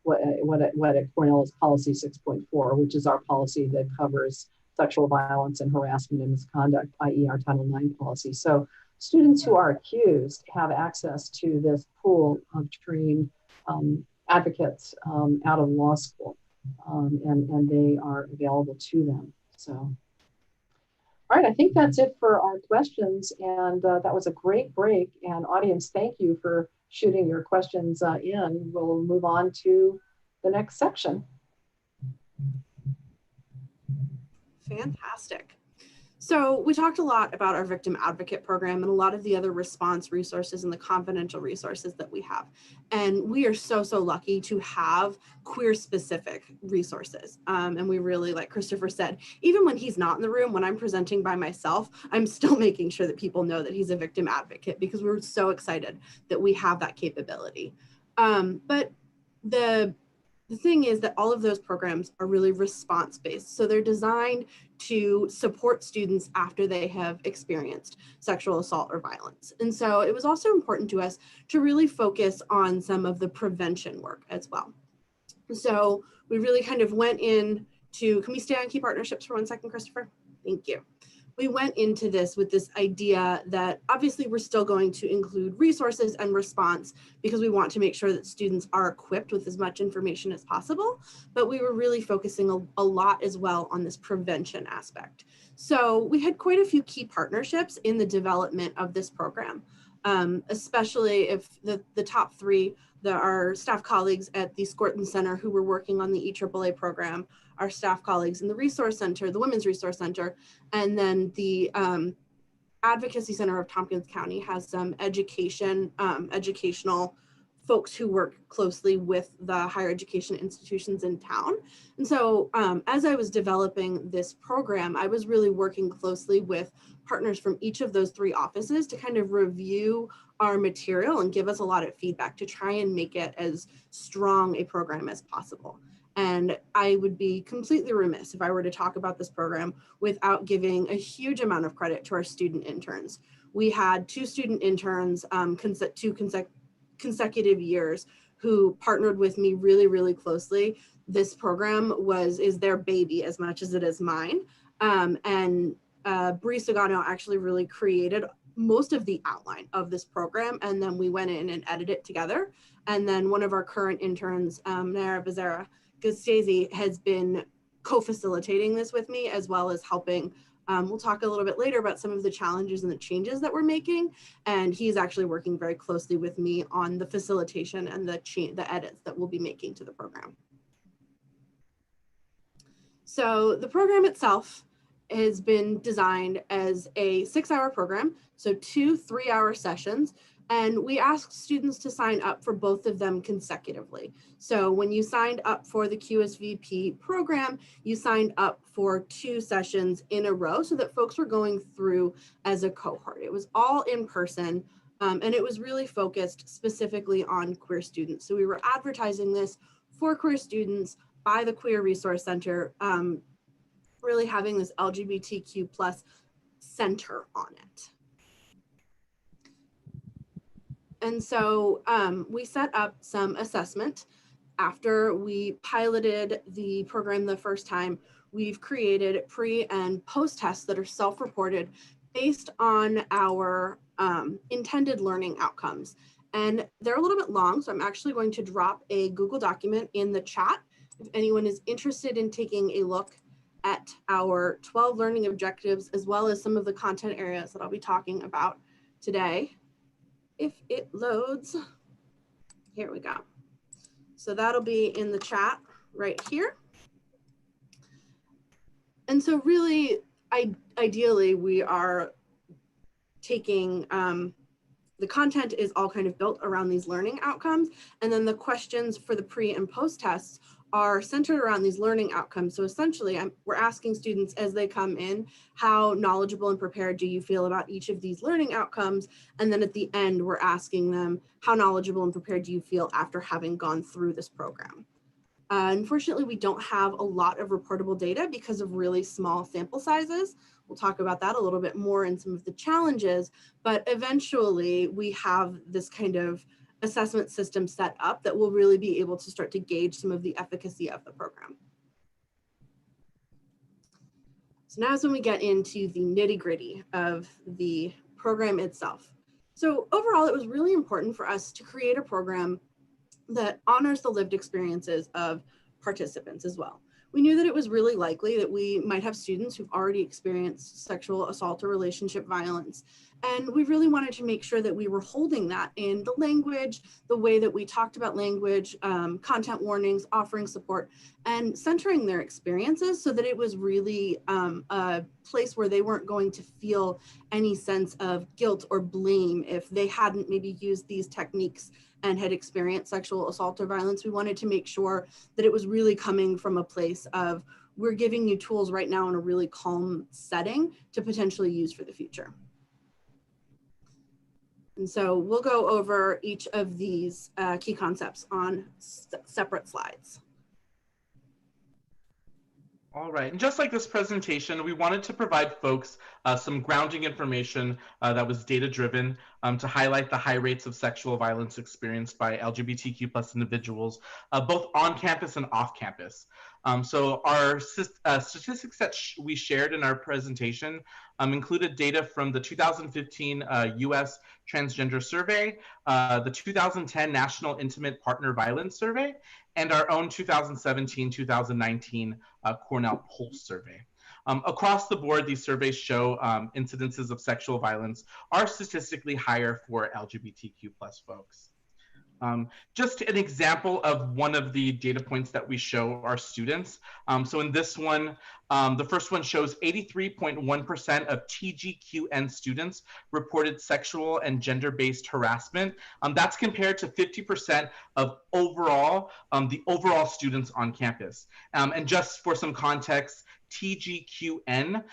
what at Cornell is policy 6.4, which is our policy that covers sexual violence and harassment and misconduct, i.e. our Title IX policy. So students who are accused have access to this pool of trained advocates out of law school, and they are available to them. So. All right, I think that's it for our questions, and that was a great break. And audience, thank you for shooting your questions in. We'll move on to the next section. Fantastic. So we talked a lot about our Victim Advocate program and a lot of the other response resources and the confidential resources that we have. And we are so lucky to have queer specific resources. And we really, like Christopher said, even when he's not in the room, when I'm presenting by myself, I'm still making sure that people know that he's a victim advocate because we're so excited that we have that capability. But the thing is that all of those programs are really response-based. So they're designed to support students after they have experienced sexual assault or violence. And so it was also important to us to really focus on some of the prevention work as well. So we really kind of went in to, can we stay on key partnerships for 1 second, Christopher? Thank you. We went into this with this idea that obviously we're still going to include resources and response because we want to make sure that students are equipped with as much information as possible, but we were really focusing a lot as well on this prevention aspect. So we had quite a few key partnerships in the development of this program, especially if the top three, our staff colleagues at the Scorton Center who were working on the EAAA program, our staff colleagues in the Resource Center, the Women's Resource Center, and then the Advocacy Center of Tompkins County has some educational folks who work closely with the higher education institutions in town. And so as I was developing this program, I was really working closely with partners from each of those three offices to kind of review our material and give us a lot of feedback to try and make it as strong a program as possible. And I would be completely remiss if I were to talk about this program without giving a huge amount of credit to our student interns. We had 2 student interns, 2 consecutive years, who partnered with me really closely. This program is their baby as much as it is mine. Bree Sagano actually really created most of the outline of this program, and then we went in and edited it together. And then one of our current interns, Nara Becerra Gustasi, has been co-facilitating this with me, as well as helping. We'll talk a little bit later about some of the challenges and the changes that we're making. And he's actually working very closely with me on the facilitation and the edits that we'll be making to the program. So the program itself has been designed as a 6-hour program, so 2 3-hour sessions. And we asked students to sign up for both of them consecutively. So when you signed up for the QSVP program, you signed up for 2 sessions in a row so that folks were going through as a cohort. It was all in person, and it was really focused specifically on queer students. So we were advertising this for queer students by the Queer Resource Center, really having this LGBTQ plus center on it. And so we set up some assessment. After we piloted the program the first time, we've created pre and post tests that are self-reported based on our intended learning outcomes. And they're a little bit long, so I'm actually going to drop a Google document in the chat if anyone is interested in taking a look at our 12 learning objectives, as well as some of the content areas that I'll be talking about today. If it loads, here we go. So that'll be in the chat right here. And so really, ideally, we are taking, the content is all kind of built around these learning outcomes. And then the questions for the pre and post tests are centered around these learning outcomes. So essentially, we're asking students as they come in, how knowledgeable and prepared do you feel about each of these learning outcomes? And then at the end, we're asking them, how knowledgeable and prepared do you feel after having gone through this program? Unfortunately, we don't have a lot of reportable data because of really small sample sizes. We'll talk about that a little bit more in some of the challenges, but eventually we have this kind of assessment system set up that will really be able to start to gauge some of the efficacy of the program. So now is when we get into the nitty-gritty of the program itself. So overall, it was really important for us to create a program that honors the lived experiences of participants as well. We knew that it was really likely that we might have students who've already experienced sexual assault or relationship violence. And we really wanted to make sure that we were holding that in the language, the way that we talked about language, content warnings, offering support, and centering their experiences so that it was really a place where they weren't going to feel any sense of guilt or blame if they hadn't maybe used these techniques and had experienced sexual assault or violence. We wanted to make sure that it was really coming from a place of, we're giving you tools right now in a really calm setting to potentially use for the future. And so we'll go over each of these key concepts on separate slides. All right, and just like this presentation, we wanted to provide folks some grounding information that was data-driven to highlight the high rates of sexual violence experienced by LGBTQ+ individuals, both on campus and off campus. So our statistics that we shared in our presentation included data from the 2015 US Transgender Survey, the 2010 National Intimate Partner Violence Survey, and our own 2017-2019 Cornell Pulse Survey. Across the board, these surveys show incidences of sexual violence are statistically higher for LGBTQ+ folks. Just an example of one of the data points that we show our students. So in this one, the first one shows 83.1% of TGQN students reported sexual and gender-based harassment. That's compared to 50% of overall, the overall students on campus. And just for some context, TGQN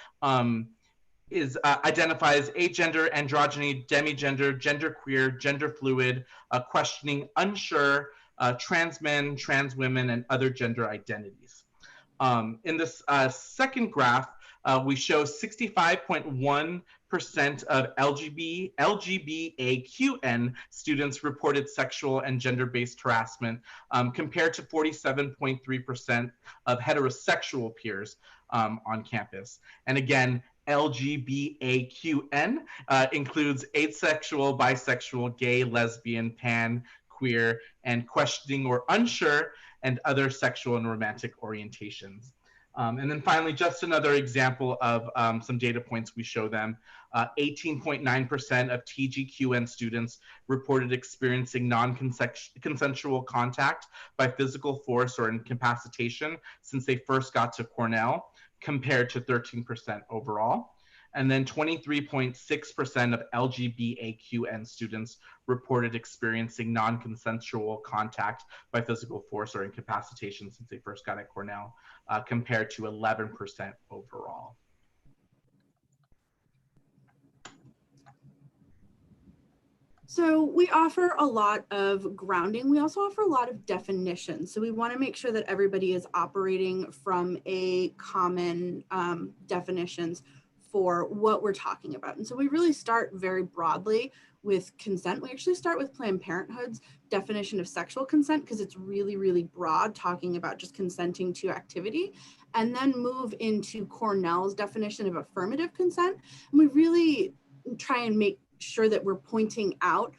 identifies agender, androgyny, demigender, genderqueer, gender fluid, questioning, unsure, trans men, trans women, and other gender identities. In this second graph, we show 65.1% of LGBTQN students reported sexual and gender-based harassment, compared to 47.3% of heterosexual peers on campus. And again, LGBTQN includes asexual, bisexual, gay, lesbian, pan, queer, and questioning or unsure, and other sexual and romantic orientations. And then finally, just another example of some data points we show them. 18.9% of TGQN students reported experiencing non-consensual contact by physical force or incapacitation since they first got to Cornell, compared to 13% overall. And then 23.6% of LGBTQN students reported experiencing non-consensual contact by physical force or incapacitation since they first got at Cornell, compared to 11% overall. So we offer a lot of grounding. We also offer a lot of definitions. So we want to make sure that everybody is operating from a common definitions for what we're talking about. And so we really start very broadly with consent. We actually start with Planned Parenthood's definition of sexual consent because it's really, really broad, talking about just consenting to activity, and then move into Cornell's definition of affirmative consent. And we really try and make sure that we're pointing out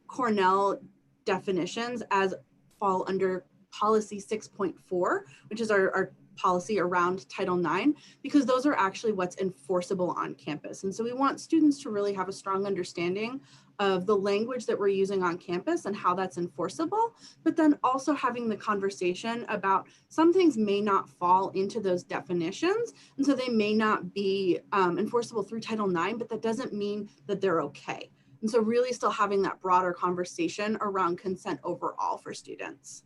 Cornell definitions as fall under policy 6.4, which is our policy around Title IX, because those are actually what's enforceable on campus. And so we want students to really have a strong understanding of the language that we're using on campus and how that's enforceable, but then also having the conversation about some things may not fall into those definitions. And so they may not be enforceable through Title IX, but that doesn't mean that they're okay. And so really still having that broader conversation around consent overall for students.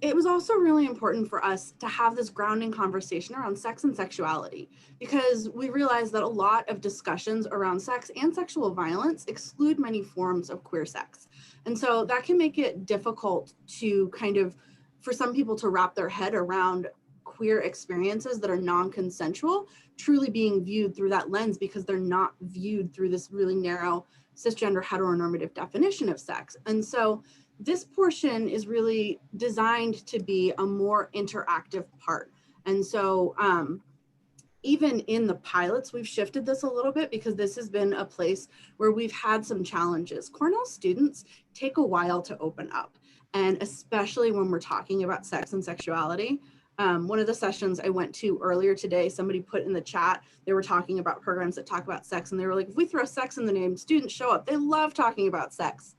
It was also really important for us to have this grounding conversation around sex and sexuality, because we realized that a lot of discussions around sex and sexual violence exclude many forms of queer sex. And so that can make it difficult to kind of, for some people to wrap their head around queer experiences that are non-consensual truly being viewed through that lens, because they're not viewed through this really narrow cisgender heteronormative definition of sex. And so this portion is really designed to be a more interactive part. And so even in the pilots, we've shifted this a little bit because this has been a place where we've had some challenges. Cornell students take a while to open up, and especially when we're talking about sex and sexuality. One of the sessions I went to earlier today, somebody put in the chat, they were talking about programs that talk about sex, and they were like, if we throw sex in the name, students show up. They love talking about sex.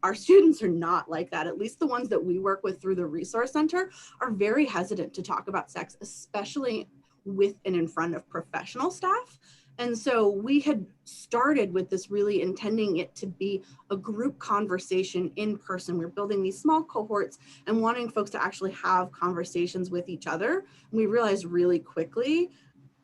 Our students are not like that. At least the ones that we work with through the Resource Center are very hesitant to talk about sex, especially with and in front of professional staff. And so we had started with this really intending it to be a group conversation in person. We're building these small cohorts and wanting folks to actually have conversations with each other. And we realized really quickly,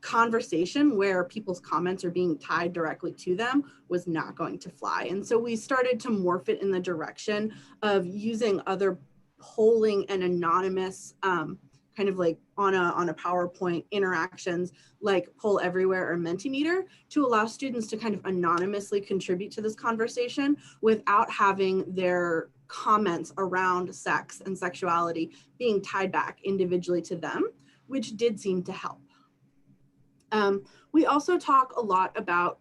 conversation where people's comments are being tied directly to them was not going to fly. And so we started to morph it in the direction of using other polling and anonymous kind of like on a PowerPoint interactions like Poll Everywhere or Mentimeter to allow students to kind of anonymously contribute to this conversation without having their comments around sex and sexuality being tied back individually to them, which did seem to help. We also talk a lot about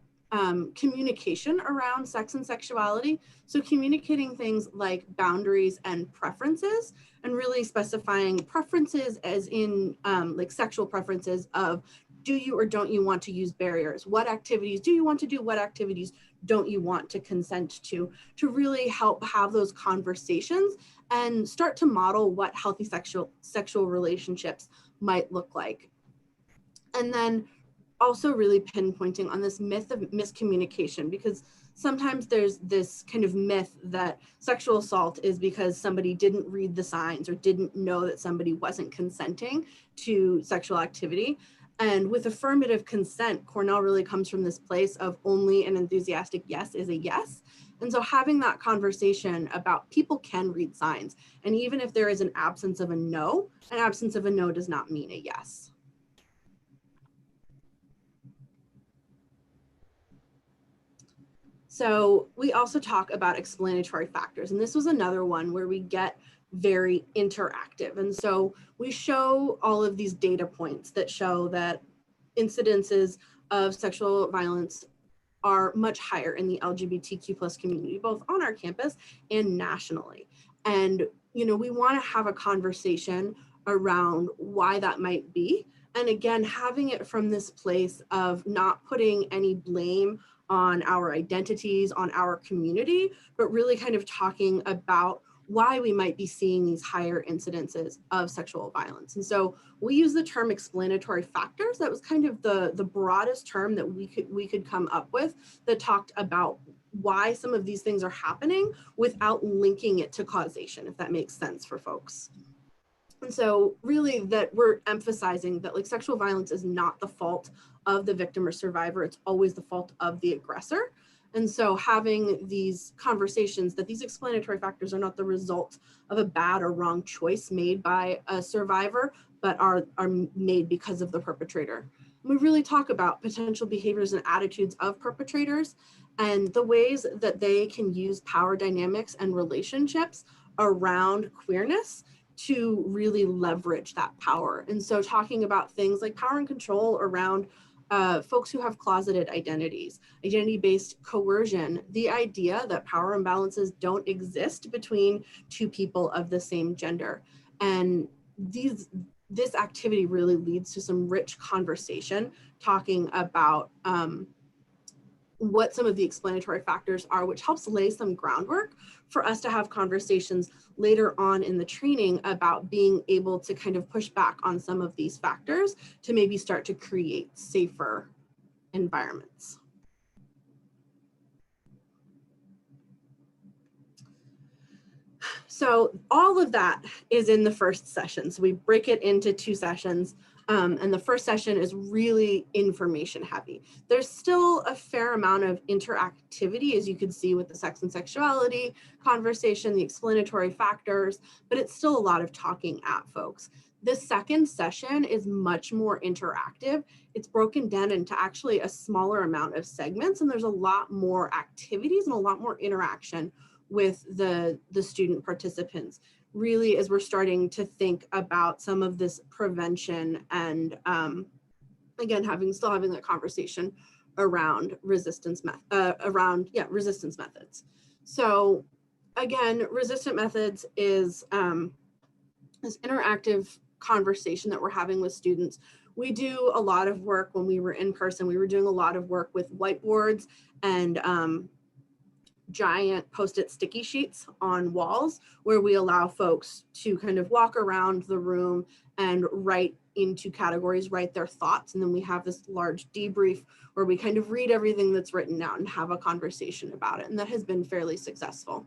communication around sex and sexuality. So communicating things like boundaries and preferences, and really specifying preferences as in like sexual preferences of, do you or don't you want to use barriers? What activities do you want to do? What activities don't you want to consent to really help have those conversations and start to model what healthy sexual relationships might look like. And then also really pinpointing on this myth of miscommunication, because sometimes there's this kind of myth that sexual assault is because somebody didn't read the signs or didn't know that somebody wasn't consenting to sexual activity. And with affirmative consent, Cornell really comes from this place of only an enthusiastic yes is a yes. And so having that conversation about people can read signs. And even if there is an absence of a no does not mean a yes. So we also talk about explanatory factors, and this was another one where we get very interactive. And so we show all of these data points that show that incidences of sexual violence are much higher in the LGBTQ plus community, both on our campus and nationally. And, you know, we want to have a conversation around why that might be. And again, having it from this place of not putting any blame on our identities, on our community, but really kind of talking about why we might be seeing these higher incidences of sexual violence. And so we use the term explanatory factors. That was kind of the broadest term that we could come up with that talked about why some of these things are happening without linking it to causation, if that makes sense for folks. And so really that we're emphasizing that like sexual violence is not the fault of the victim or survivor, it's always the fault of the aggressor. And so having these conversations that these explanatory factors are not the result of a bad or wrong choice made by a survivor, but are made because of the perpetrator. And we really talk about potential behaviors and attitudes of perpetrators and the ways that they can use power dynamics and relationships around queerness to really leverage that power. And so talking about things like power and control around folks who have closeted identities, identity-based coercion, the idea that power imbalances don't exist between two people of the same gender. And this activity really leads to some rich conversation talking about what some of the explanatory factors are, which helps lay some groundwork for us to have conversations later on in the training about being able to kind of push back on some of these factors to maybe start to create safer environments. So all of that is in the first session. So we break it into 2 sessions. And the first session is really information heavy. There's still a fair amount of interactivity, as you can see with the sex and sexuality conversation, the explanatory factors, but it's still a lot of talking at folks. The second session is much more interactive. It's broken down into actually a smaller amount of segments, and there's a lot more activities and a lot more interaction with the student participants, really, as we're starting to think about some of this prevention and again, still having that conversation around resistance methods. So again, resistant methods is this interactive conversation that we're having with students. We do a lot of work when we were in person. We were doing a lot of work with whiteboards and giant Post-it sticky sheets on walls, where we allow folks to kind of walk around the room and write into categories, write their thoughts. And then we have this large debrief where we kind of read everything that's written out and have a conversation about it. And that has been fairly successful.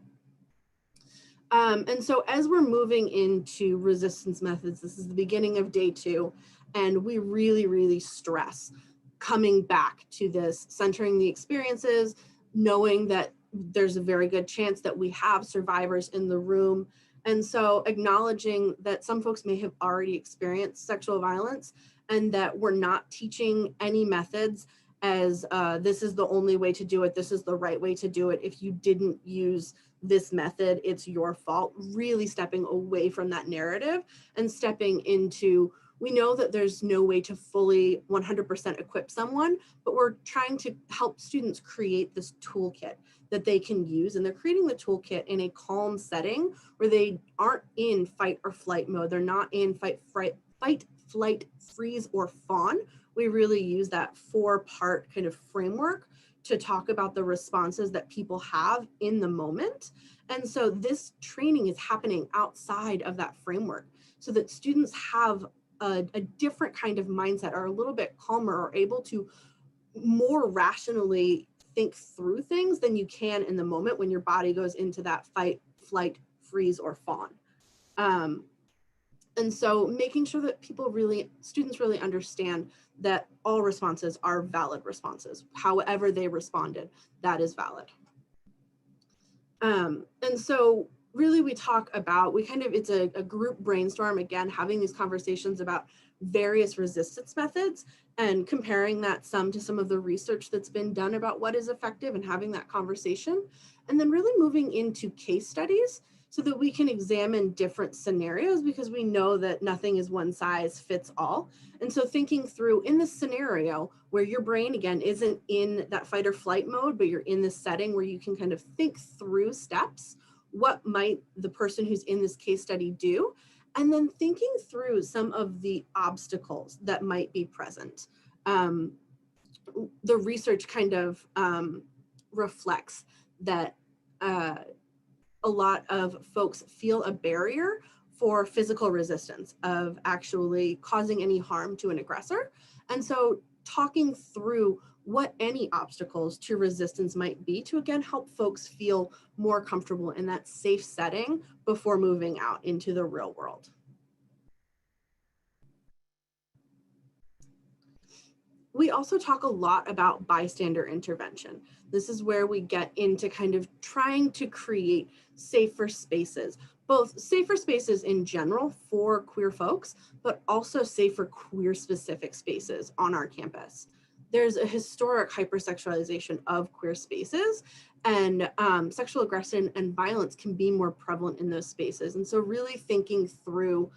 And so as we're moving into resistance methods, this is the beginning of day 2, and we really, really stress coming back to this, centering the experiences, knowing that there's a very good chance that we have survivors in the room. And so acknowledging that some folks may have already experienced sexual violence and that we're not teaching any methods as this is the only way to do it, this is the right way to do it. If you didn't use this method, it's your fault. Really stepping away from that narrative and stepping into, we know that there's no way to fully 100% equip someone, but we're trying to help students create this toolkit that they can use. And they're creating the toolkit in a calm setting where they aren't in fight or flight mode. They're not in fight, flight, freeze, or fawn. We really use that 4-part kind of framework to talk about the responses that people have in the moment. And so this training is happening outside of that framework so that students have a different kind of mindset, are a little bit calmer, or able to more rationally think through things than you can in the moment when your body goes into that fight, flight, freeze, or fawn. And so making sure that students really understand that all responses are valid responses. However they responded, that is valid. And so really we talk about, it's a group brainstorm, again, having these conversations about various resistance methods and comparing that to some of the research that's been done about what is effective and having that conversation. And then really moving into case studies so that we can examine different scenarios, because we know that nothing is one size fits all. And so thinking through in this scenario where your brain, again, isn't in that fight or flight mode, but you're in this setting where you can kind of think through steps, what might the person who's in this case study do? And then thinking through some of the obstacles that might be present. The research kind of reflects that a lot of folks feel a barrier for physical resistance of actually causing any harm to an aggressor. And so talking through what any obstacles to resistance might be to, again, help folks feel more comfortable in that safe setting before moving out into the real world. We also talk a lot about bystander intervention. This is where we get into kind of trying to create safer spaces, both safer spaces in general for queer folks, but also safer queer specific spaces on our campus. There's a historic hypersexualization of queer spaces, and sexual aggression and violence can be more prevalent in those spaces. And so really thinking through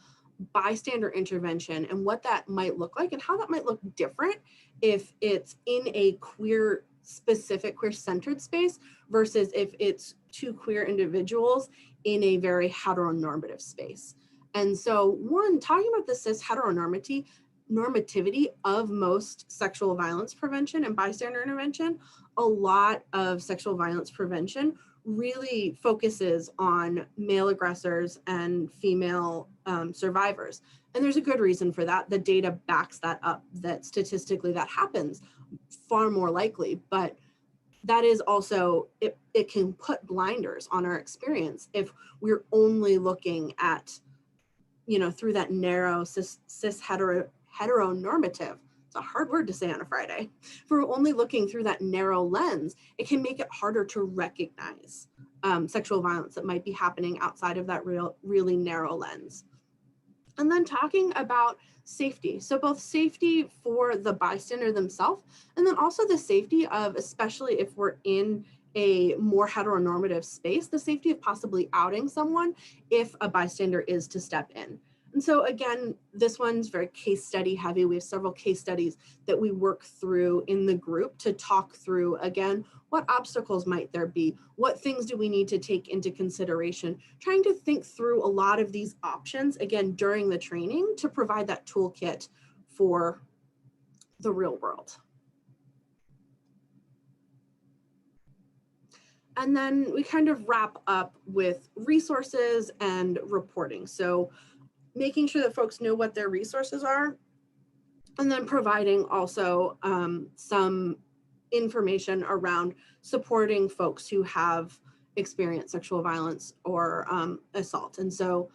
bystander intervention and what that might look like and how that might look different if it's in a queer specific, queer centered space versus if it's two queer individuals in a very heteronormative space. And so one, talking about the cis heteronormativity of most sexual violence prevention and bystander intervention, a lot of sexual violence prevention really focuses on male aggressors and female survivors. And there's a good reason for that. The data backs that up, that statistically that happens far more likely, but that is also, it can put blinders on our experience if we're only looking at, through that narrow cis heteronormative. It's a hard word to say on a Friday. If we're only looking through that narrow lens, it can make it harder to recognize sexual violence that might be happening outside of that really narrow lens. And then talking about safety. So both safety for the bystander themselves, and then also the safety of, especially if we're in a more heteronormative space, the safety of possibly outing someone if a bystander is to step in. And so again, this one's very case study heavy. We have several case studies that we work through in the group to talk through, again, what obstacles might there be? What things do we need to take into consideration? Trying to think through a lot of these options, again, during the training to provide that toolkit for the real world. And then we kind of wrap up with resources and reporting. So making sure that folks know what their resources are, and then providing also some information around supporting folks who have experienced sexual violence or assault. And so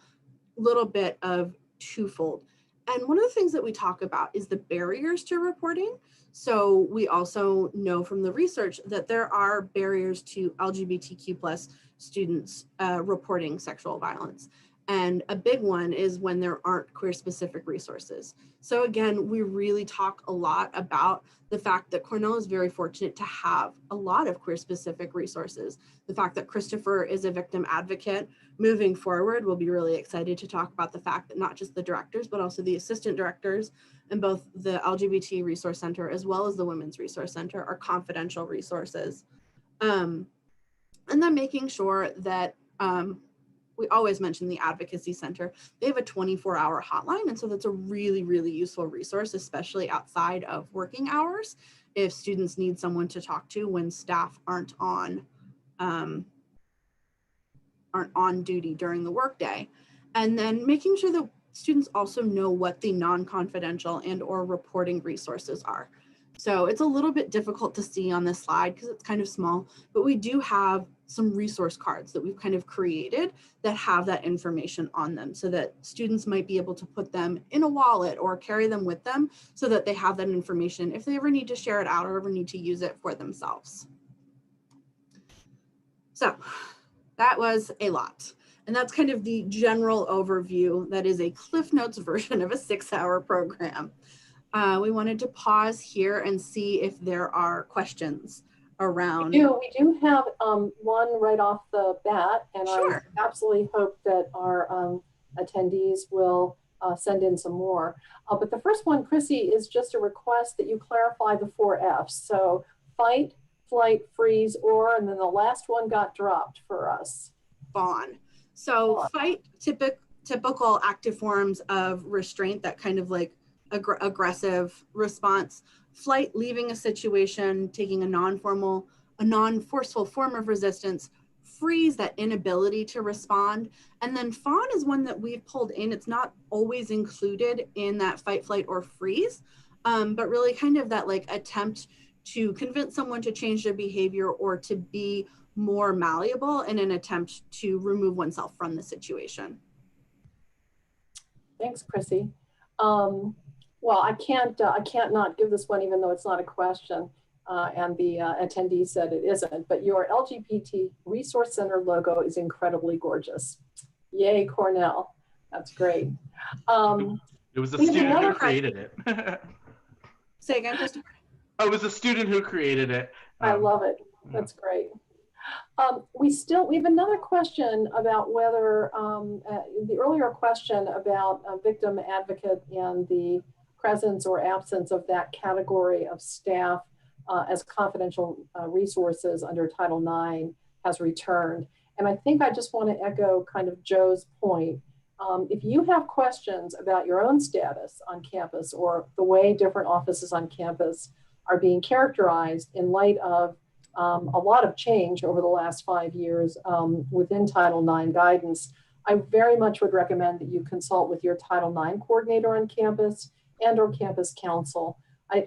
a little bit of twofold. And one of the things that we talk about is the barriers to reporting. So we also know from the research that there are barriers to LGBTQ plus students reporting sexual violence. And a big one is when there aren't queer specific resources. So again, we really talk a lot about the fact that Cornell is very fortunate to have a lot of queer specific resources. The fact that Christopher is a victim advocate. Moving forward, we'll be really excited to talk about the fact that not just the directors, but also the assistant directors and both the LGBT Resource Center as well as the Women's Resource Center are confidential resources. And then making sure that we always mention the Advocacy Center. They have a 24-hour hotline, and so that's a really, really useful resource, especially outside of working hours, if students need someone to talk to when staff aren't on duty during the workday. And then making sure that students also know what the non-confidential and or reporting resources are. So it's a little bit difficult to see on this slide because it's kind of small, but we do have some resource cards that we've kind of created that have that information on them so that students might be able to put them in a wallet or carry them with them so that they have that information if they ever need to share it out or ever need to use it for themselves. So that was a lot. And that's kind of the general overview. That is a Cliff Notes version of a 6-hour program. We wanted to pause here and see if there are questions around. We do have one right off the bat, and Sure. I absolutely hope that our attendees will send in some more. But the first one, Chrissy, is just a request that you clarify the 4 F's. So fight, flight, freeze, or, and then the last one got dropped for us. Fawn. So fight, typical active forms of restraint, that kind of like aggressive response. Flight, leaving a situation, taking a non-forceful form of resistance. Freeze, that inability to respond. And then fawn is one that we've pulled in. It's not always included in that fight, flight, or freeze, but really kind of that like attempt to convince someone to change their behavior or to be more malleable in an attempt to remove oneself from the situation. Thanks, Chrissy. Well, I can't not give this one, even though it's not a question, and the attendee said it isn't, but your LGBT Resource Center logo is incredibly gorgeous. Yay, Cornell. That's great. It was a student who created it. Say again, just. Oh, it was a student who created it. I love it. That's great. We have another question about whether the earlier question about a victim advocate and the presence or absence of that category of staff as confidential resources under Title IX has returned. And I think I just want to echo kind of Joe's point. If you have questions about your own status on campus or the way different offices on campus are being characterized in light of a lot of change over the last 5 years within Title IX guidance, I very much would recommend that you consult with your Title IX coordinator on campus and or campus council.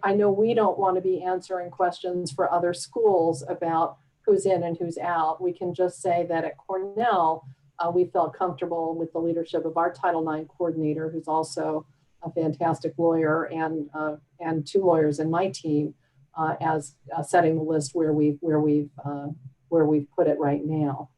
I know we don't want to be answering questions for other schools about who's in and who's out. We can just say that at Cornell, we felt comfortable with the leadership of our Title IX coordinator, who's also a fantastic lawyer, and 2 lawyers in my team, as setting the list where we've put it right now.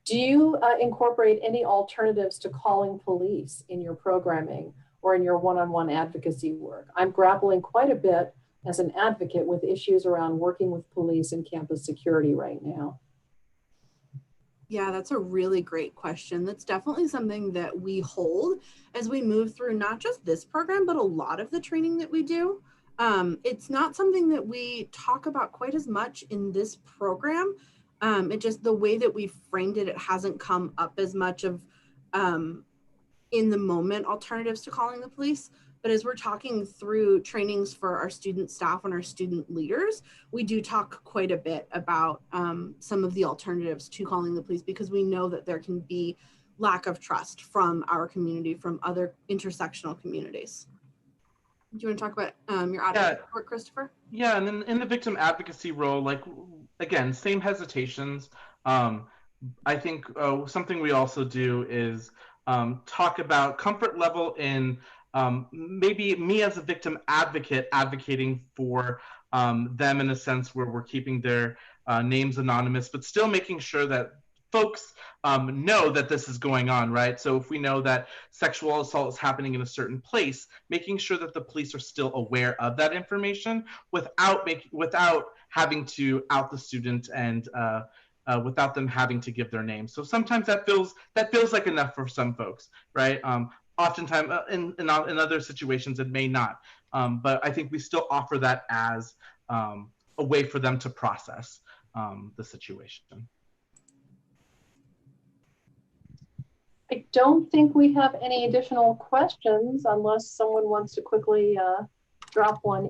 Do you incorporate any alternatives to calling police in your programming or in your one-on-one advocacy work? I'm grappling quite a bit as an advocate with issues around working with police and campus security right now. Yeah, that's a really great question. That's definitely something that we hold as we move through not just this program, but a lot of the training that we do. It's not something that we talk about quite as much in this program. It just, the way that we framed it, it hasn't come up as much of in the moment alternatives to calling the police. But as we're talking through trainings for our student staff and our student leaders, we do talk quite a bit about some of the alternatives to calling the police, because we know that there can be lack of trust from our community, from other intersectional communities. Do you want to talk about your advocacy work, Christopher? Yeah, and then in the victim advocacy role, like, again, same hesitations. I think something we also do is talk about comfort level in maybe me as a victim advocate advocating for them in a sense where we're keeping their names anonymous, but still making sure that folks know that this is going on, right? So if we know that sexual assault is happening in a certain place, making sure that the police are still aware of that information without having to out the student and without them having to give their name. So sometimes that feels like enough for some folks, right? Oftentimes in other situations it may not, but I think we still offer that as a way for them to process the situation. I don't think we have any additional questions unless someone wants to quickly drop one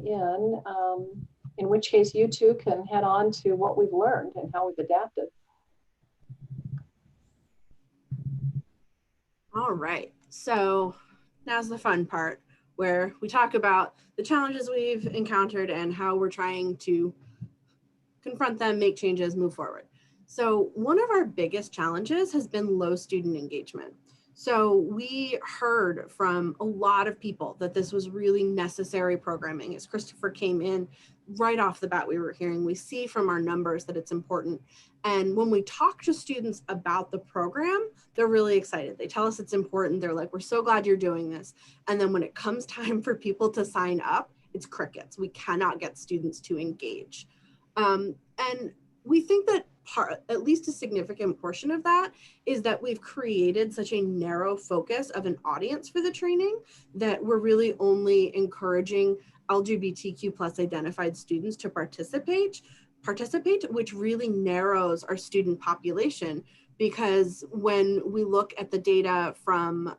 in which case you two can head on to what we've learned and how we've adapted. All right, so now's the fun part where we talk about the challenges we've encountered and how we're trying to confront them, make changes, move forward. So one of our biggest challenges has been low student engagement. So we heard from a lot of people that this was really necessary programming. As Christopher came in, right off the bat, we were hearing, we see from our numbers that it's important. And when we talk to students about the program, they're really excited. They tell us it's important. They're like, we're so glad you're doing this. And then when it comes time for people to sign up, it's crickets. We cannot get students to engage. And we think that at least a significant portion of that is that we've created such a narrow focus of an audience for the training that we're really only encouraging LGBTQ plus identified students to participate, which really narrows our student population. Because when we look at the data from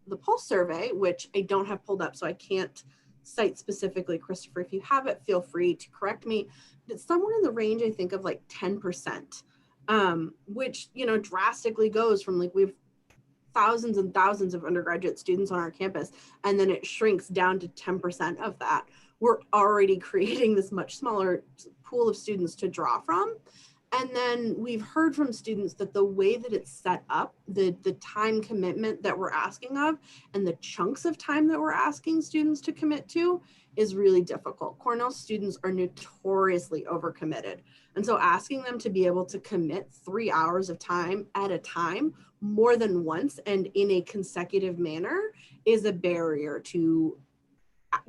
the Pulse survey, which I don't have pulled up, so I can't cite specifically, Christopher, if you have it, feel free to correct me. It's somewhere in the range, I think, of like 10%, which, you know, drastically goes from like, we have thousands and thousands of undergraduate students on our campus, and then it shrinks down to 10% of that. We're already creating this much smaller pool of students to draw from. And then we've heard from students that the way that it's set up, the time commitment that we're asking of, and the chunks of time that we're asking students to commit to is really difficult. Cornell students are notoriously overcommitted. And so asking them to be able to commit 3 hours of time at a time more than once and in a consecutive manner is a barrier to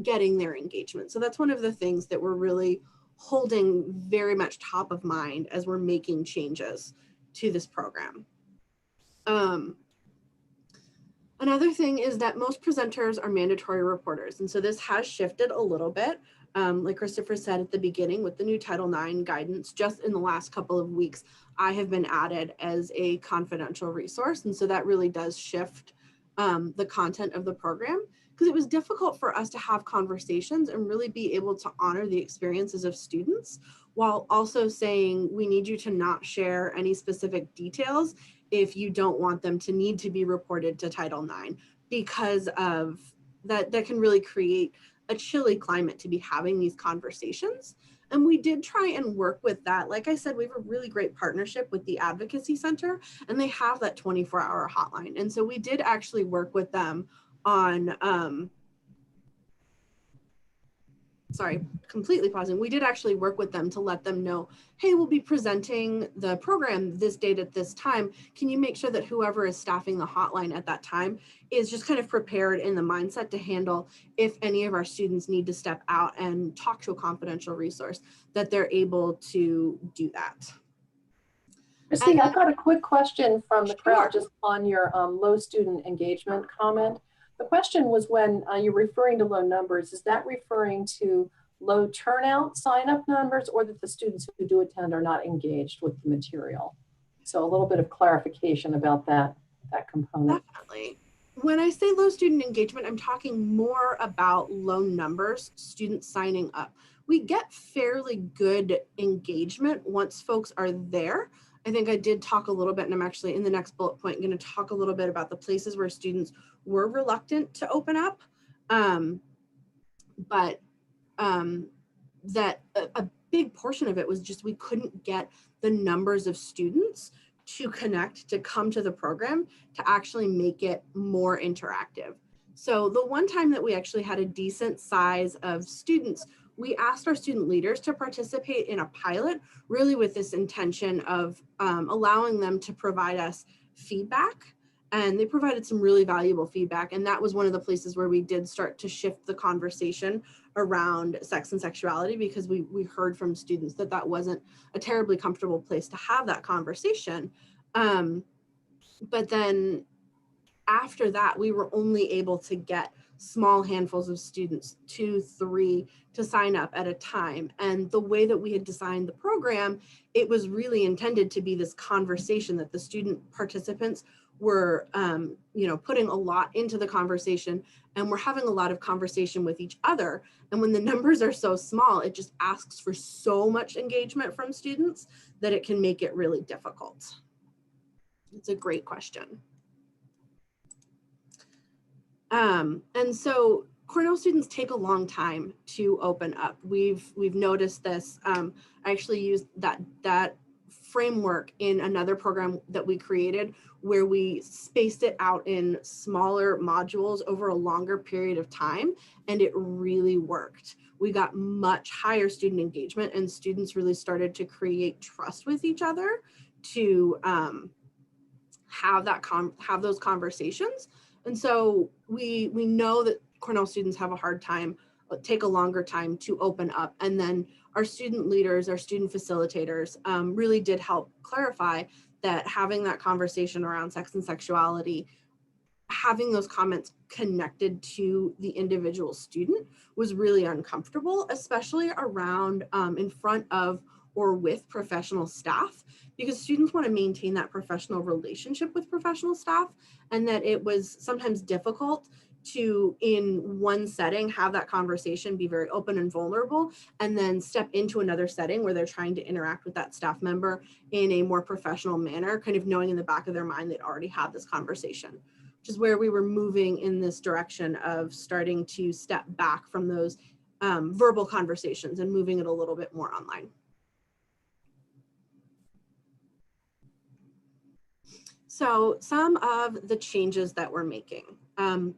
getting their engagement. So that's one of the things that we're really holding very much top of mind as we're making changes to this program. Another thing is that most presenters are mandatory reporters. And so this has shifted a little bit. Like Christopher said at the beginning, with the new Title IX guidance, just in the last couple of weeks, I have been added as a confidential resource. And so that really does shift the content of the program, because it was difficult for us to have conversations and really be able to honor the experiences of students while also saying, we need you to not share any specific details if you don't want them to need to be reported to Title IX, because of that can really create a chilly climate to be having these conversations. And we did try and work with that. Like I said, we have a really great partnership with the Advocacy Center, and they have that 24-hour hotline. And so we did actually work with them on, sorry, completely pausing. We did actually work with them to let them know, hey, we'll be presenting the program this date at this time. Can you make sure that whoever is staffing the hotline at that time is just kind of prepared in the mindset to handle if any of our students need to step out and talk to a confidential resource, that they're able to do that. Christine, I've got a quick question from the crowd just on your low student engagement comment. The question was when you're referring to low numbers, is that referring to low turnout sign-up numbers, or that the students who do attend are not engaged with the material? So a little bit of clarification about that component. Definitely. When I say low student engagement, I'm talking more about low numbers, students signing up. We get fairly good engagement once folks are there. I think I did talk a little bit, and I'm actually in the next bullet point going to talk a little bit about the places where students were reluctant to open up. That a big portion of it was just we couldn't get the numbers of students to connect, to come to the program, to actually make it more interactive. So the one time that we actually had a decent size of students, we asked our student leaders to participate in a pilot, really with this intention of allowing them to provide us feedback. And they provided some really valuable feedback. And that was one of the places where we did start to shift the conversation around sex and sexuality, because we heard from students that that wasn't a terribly comfortable place to have that conversation. But then after that, we were only able to get small handfuls of students, 2, 3, to sign up at a time. And the way that we had designed the program, it was really intended to be this conversation that the student participants were putting a lot into the conversation, and we're having a lot of conversation with each other. And when the numbers are so small, it just asks for so much engagement from students that it can make it really difficult. It's a great question. And so Cornell students take a long time to open up. We've noticed this. I actually used that framework in another program that we created, where we spaced it out in smaller modules over a longer period of time, and it really worked. We got much higher student engagement, and students really started to create trust with each other to have those conversations. And so we know that Cornell students have a hard time, take a longer time to open up. And then our student leaders, our student facilitators really did help clarify that having that conversation around sex and sexuality, having those comments connected to the individual student was really uncomfortable, especially around in front of or with professional staff, because students want to maintain that professional relationship with professional staff, and that it was sometimes difficult to, in one setting, have that conversation, be very open and vulnerable, and then step into another setting where they're trying to interact with that staff member in a more professional manner, kind of knowing in the back of their mind they'd already had this conversation, which is where we were moving in this direction of starting to step back from those verbal conversations and moving it a little bit more online. So some of the changes that we're making.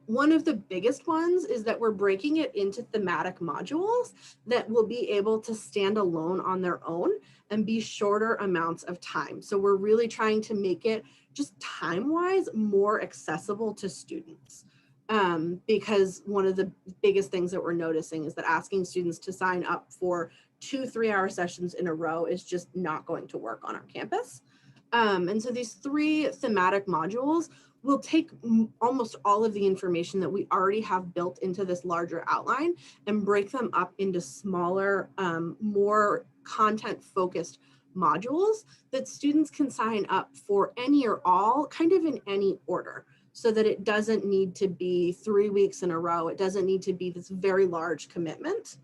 One of the biggest ones is that we're breaking it into thematic modules that will be able to stand alone on their own and be shorter amounts of time. So we're really trying to make it just time-wise more accessible to students. Because one of the biggest things that we're noticing is that asking students to sign up for 2 3-hour sessions in a row is just not going to work on our campus. And so these 3 thematic modules will take almost all of the information that we already have built into this larger outline and break them up into smaller, more content-focused modules that students can sign up for any or all, kind of in any order, so that it doesn't need to be 3 weeks in a row. It doesn't need to be this very large commitment.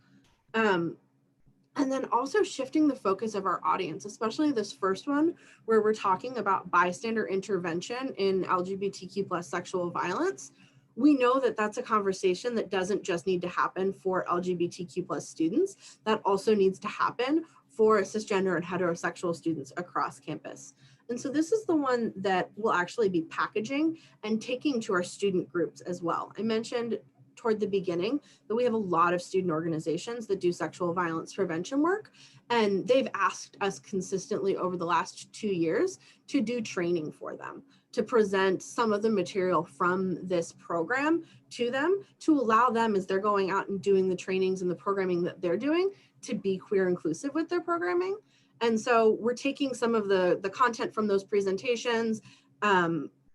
And then also shifting the focus of our audience, especially this first one, where we're talking about bystander intervention in LGBTQ+ sexual violence. We know that that's a conversation that doesn't just need to happen for LGBTQ+ students, that also needs to happen for cisgender and heterosexual students across campus. And so this is the one that we'll actually be packaging and taking to our student groups as well. I mentioned toward the beginning that we have a lot of student organizations that do sexual violence prevention work, and they've asked us consistently over the last 2 years to do training for them, to present some of the material from this program to them, to allow them, as they're going out and doing the trainings and the programming that they're doing, to be queer inclusive with their programming. And so we're taking some of the content from those presentations,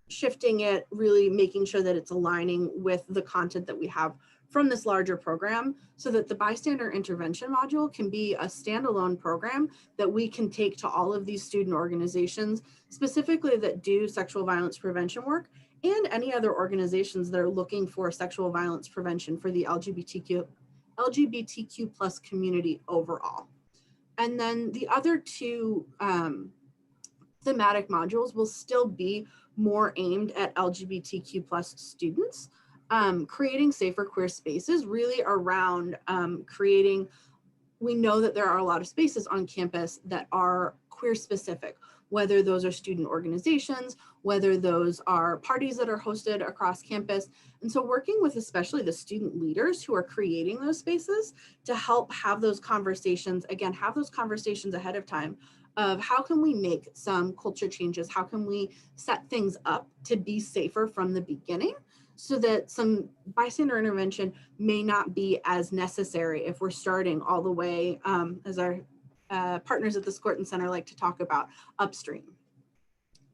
shifting it, really making sure that it's aligning with the content that we have from this larger program, so that the bystander intervention module can be a standalone program that we can take to all of these student organizations, specifically that do sexual violence prevention work, and any other organizations that are looking for sexual violence prevention for the LGBTQ plus community overall. And then the other two thematic modules will still be more aimed at LGBTQ plus students, creating safer queer spaces, really around creating, we know that there are a lot of spaces on campus that are queer specific, whether those are student organizations, whether those are parties that are hosted across campus. And so working with especially the student leaders who are creating those spaces to help have those conversations, again, have those conversations ahead of time of how can we make some culture changes? How can we set things up to be safer from the beginning, so that some bystander intervention may not be as necessary if we're starting all the way, as our partners at the Skorton Center like to talk about, upstream.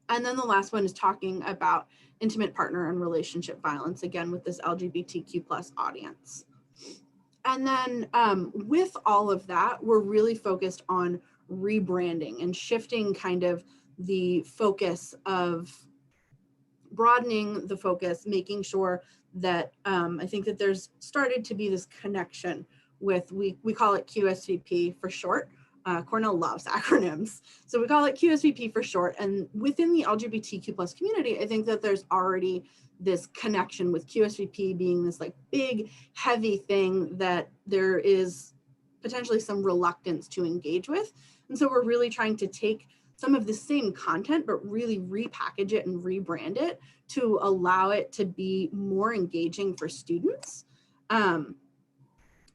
And then the last one is talking about intimate partner and relationship violence, again, with this LGBTQ plus audience. And then with all of that, we're really focused on rebranding and shifting kind of the focus of broadening the focus, making sure that I think that there's started to be this connection with, we call it QSVP for short. Cornell loves acronyms. So we call it QSVP for short. And within the LGBTQ plus community, I think that there's already this connection with QSVP being this like big, heavy thing that there is potentially some reluctance to engage with. And so we're really trying to take some of the same content, but really repackage it and rebrand it to allow it to be more engaging for students.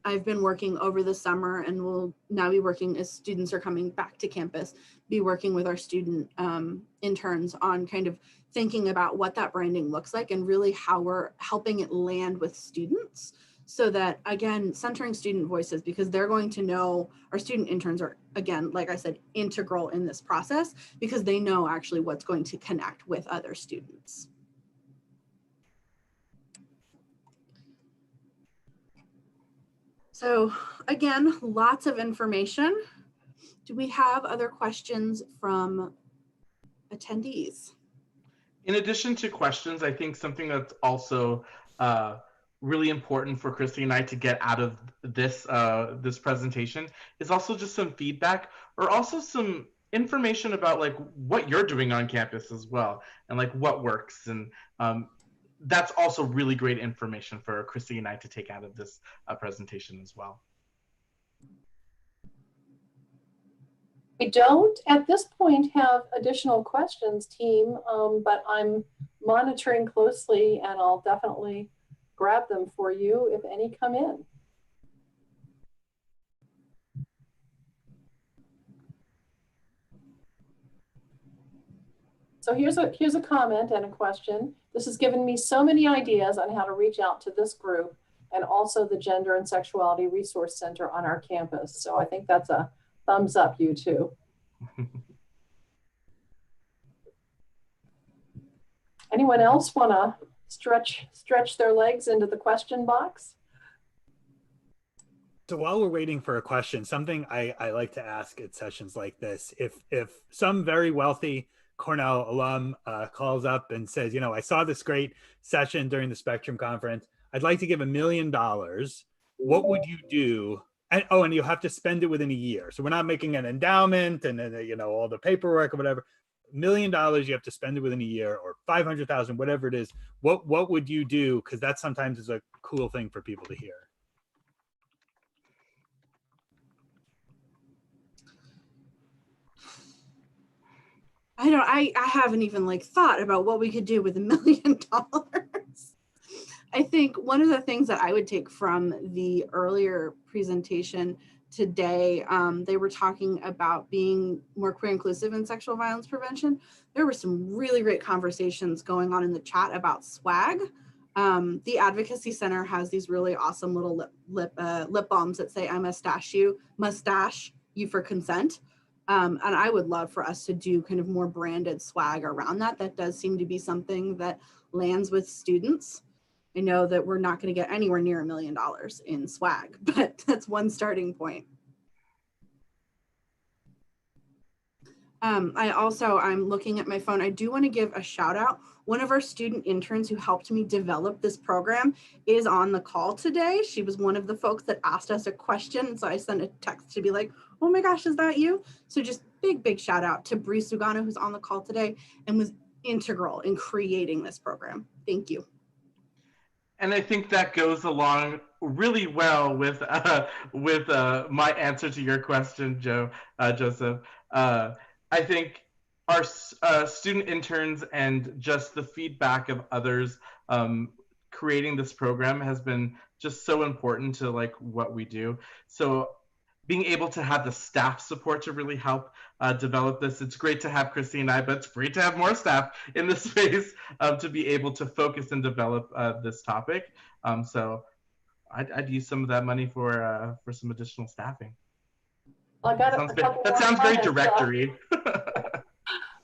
I've been working over the summer, and will now be working as students are coming back to campus, be working with our student interns on kind of thinking about what that branding looks like and really how we're helping it land with students, so that, again, centering student voices, because they're going to know, our student interns are, again, like I said, integral in this process, because they know actually what's going to connect with other students. So again, lots of information. Do we have other questions from attendees? In addition to questions, I think something that's also really important for Christy and I to get out of this this presentation is also just some feedback, or also some information about like what you're doing on campus as well, and like what works. And that's also really great information for Christy and I to take out of this presentation as well. We don't at this point have additional questions, team, but I'm monitoring closely, and I'll definitely grab them for you if any come in. So here's a comment and a question. This has given me so many ideas on how to reach out to this group, and also the Gender and Sexuality Resource Center on our campus. So I think that's a thumbs up, you two. Anyone else want to stretch their legs into the question box? So while we're waiting for a question, something I like to ask at sessions like this, if some very wealthy Cornell alum calls up and says, you know, I saw this great session during the Spectrum conference, I'd like to give $1 million, what would you do? And, oh, and you have to spend it within a year. So we're not making an endowment and then, you know, all the paperwork or whatever. $1 million, you have to spend it within a year, or 500,000, whatever it is. What would you do? Because that sometimes is a cool thing for people to hear. I haven't even like thought about what we could do with $1 million. I think one of the things that I would take from the earlier presentation today, they were talking about being more queer inclusive in sexual violence prevention. There were some really great conversations going on in the chat about swag. The Advocacy Center has these really awesome little lip balms that say, I mustache you for consent. And I would love for us to do kind of more branded swag around that. That does seem to be something that lands with students. I know that we're not going to get anywhere near $1 million in swag, but that's one starting point. I'm looking at my phone. I do want to give a shout out. One of our student interns who helped me develop this program is on the call today. She was one of the folks that asked us a question. So I sent a text to be like, oh my gosh, is that you? So just big shout out to Bree Sugano, who's on the call today and was integral in creating this program. Thank you. And I think that goes along really well with my answer to your question, Joseph. I think our student interns and just the feedback of others creating this program has been just so important to like what we do. So being able to have the staff support to really help develop this. It's great to have Chrissy and I, but it's great to have more staff in this space to be able to focus and develop this topic. So I'd use some of that money for some additional staffing. I got that sounds very directory.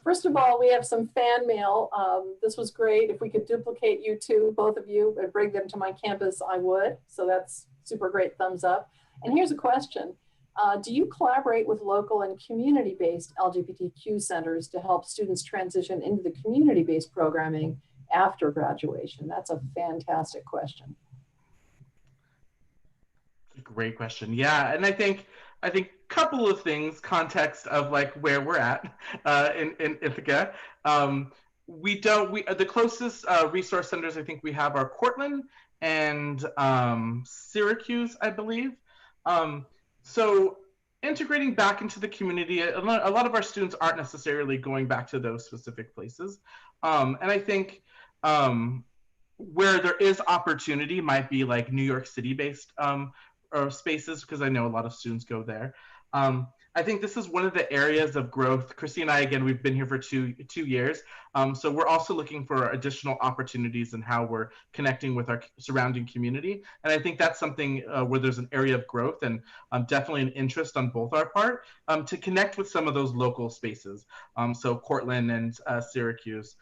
First of all, we have some fan mail. This was great. If we could duplicate you two, both of you, and bring them to my campus, I would. So that's super great, thumbs up. And here's a question. Do you collaborate with local and community-based LGBTQ centers to help students transition into the community-based programming after graduation? That's a fantastic question. Great question. Yeah, and I think a couple of things, context of like where we're at in Ithaca. The closest resource centers I think we have are Cortland and Syracuse, I believe. So integrating back into the community, a lot of our students aren't necessarily going back to those specific places. And I think where there is opportunity might be like New York City based or spaces, because I know a lot of students go there. I think this is one of the areas of growth. Chrissy and I, again, we've been here for two years. So we're also looking for additional opportunities in how we're connecting with our surrounding community. And I think that's something where there's an area of growth and definitely an interest on both our part to connect with some of those local spaces. So Cortland and Syracuse.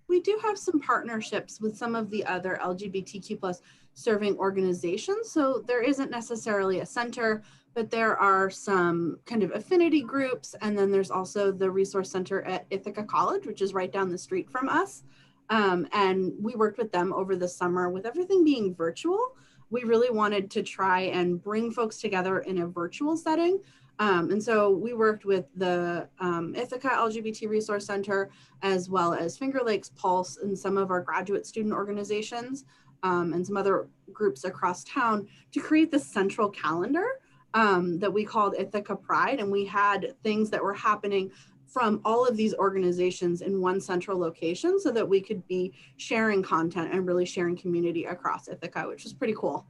We do have some partnerships with some of the other LGBTQ plus serving organizations. So there isn't necessarily a center, but there are some kind of affinity groups. And then there's also the resource center at Ithaca College, which is right down the street from us. And we worked with them over the summer. With everything being virtual, we really wanted to try and bring folks together in a virtual setting. And so we worked with the Ithaca LGBT Resource Center, as well as Finger Lakes Pulse and some of our graduate student organizations and some other groups across town to create this central calendar that we called Ithaca Pride. And we had things that were happening from all of these organizations in one central location so that we could be sharing content and really sharing community across Ithaca, which was pretty cool.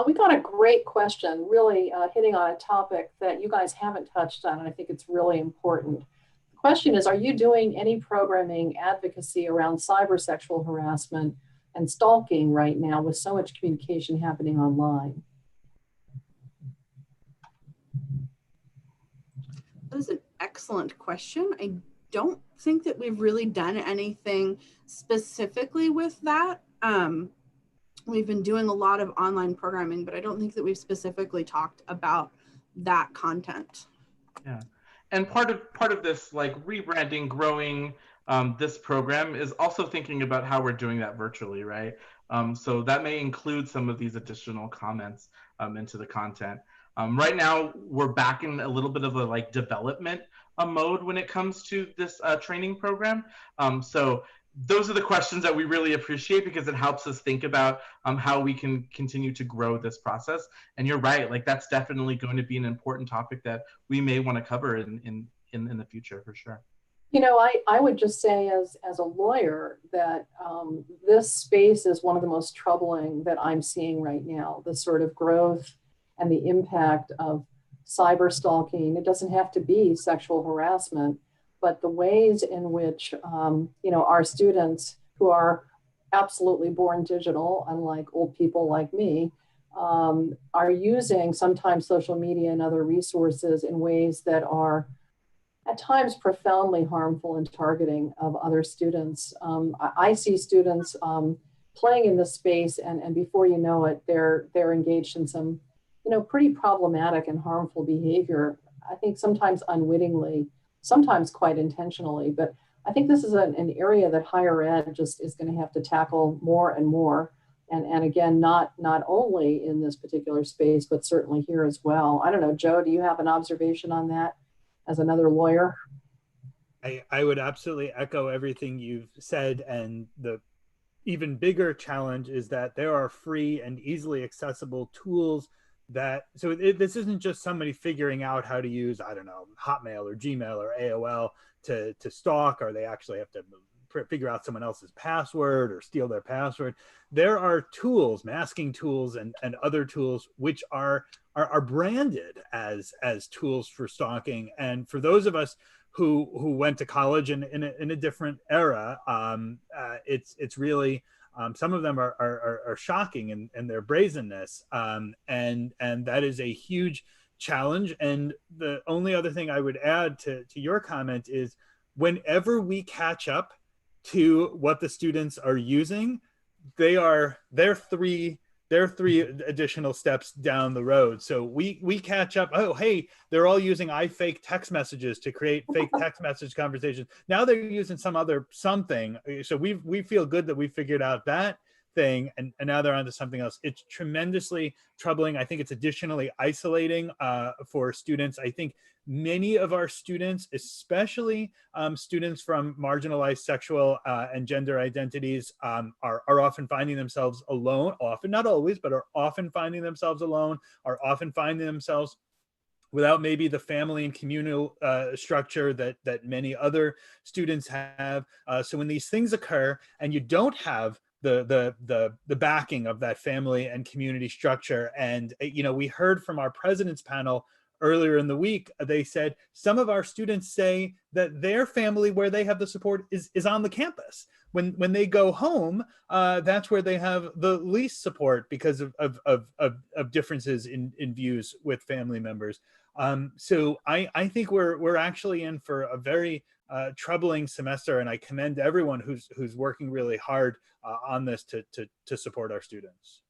We got a great question, really hitting on a topic that you guys haven't touched on, and I think it's really important. The question is, are you doing any programming advocacy around cybersexual harassment and stalking right now with so much communication happening online? That is an excellent question. I don't think that we've really done anything specifically with that. We've been doing a lot of online programming, but I don't think that we've specifically talked about that content. Yeah, and part of this like rebranding, growing this program is also thinking about how we're doing that virtually, right? So that may include some of these additional comments into the content. Right now, we're back in a little bit of a like development mode when it comes to this training program. So those are the questions that we really appreciate because it helps us think about how we can continue to grow this process. And you're right, like that's definitely going to be an important topic that we may want to cover in the future for sure. You know, I would just say as a lawyer that this space is one of the most troubling that I'm seeing right now, the sort of growth and the impact of cyber stalking. It doesn't have to be sexual harassment, but the ways in which, you know, our students who are absolutely born digital, unlike old people like me, are using sometimes social media and other resources in ways that are at times profoundly harmful and targeting of other students. I see students playing in this space, and before you know it, they're engaged in some, pretty problematic and harmful behavior. I think sometimes unwittingly, sometimes quite intentionally, but I think this is an area that higher ed just is going to have to tackle more and more. And again, not only in this particular space, but certainly here as well. I don't know, Joe, do you have an observation on that as another lawyer? I would absolutely echo everything you've said. And the even bigger challenge is that there are free and easily accessible tools this isn't just somebody figuring out how to use, I don't know, Hotmail or Gmail or AOL to stalk, or they actually have to figure out someone else's password or steal their password. There are tools, masking tools and other tools, which are branded as tools for stalking. And for those of us who went to college in a different era, it's really, some of them are shocking in their brazenness, and that is a huge challenge. And the only other thing I would add to your comment is, whenever we catch up to what the students are using, they're three additional steps down the road. So we catch up. Oh, hey, they're all using iFake text messages to create fake text message conversations. Now they're using something. So we feel good that we figured out that thing, and now they're onto something else. It's tremendously troubling. I think it's additionally isolating for students. I think many of our students, especially students from marginalized sexual and gender identities, are often finding themselves alone, often, not always, but are often finding themselves alone, are often finding themselves without maybe the family and communal structure that many other students have. So when these things occur and you don't have the backing of that family and community structure, and we heard from our president's panel earlier in the week, they said some of our students say that their family, where they have the support, is on the campus. When they go home, that's where they have the least support because of differences in views with family members. So I think we're actually in for a very troubling semester, and I commend everyone who's working really hard on this to support our students.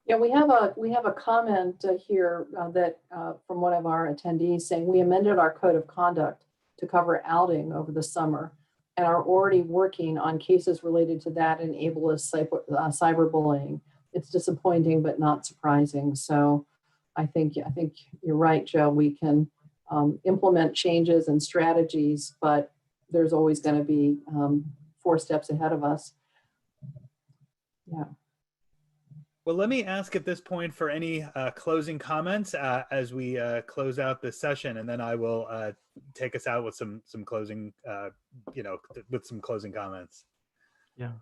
Yeah, we have a comment here that from one of our attendees saying, we amended our code of conduct to cover outing over the summer and are already working on cases related to that and ableist cyberbullying. It's disappointing, but not surprising. So I think you're right, Joe. We can implement changes and strategies, but there's always going to be 4 steps ahead of us. Yeah. Well, let me ask at this point for any closing comments as we close out this session, and then I will take us out with some closing, with some closing comments. Yeah,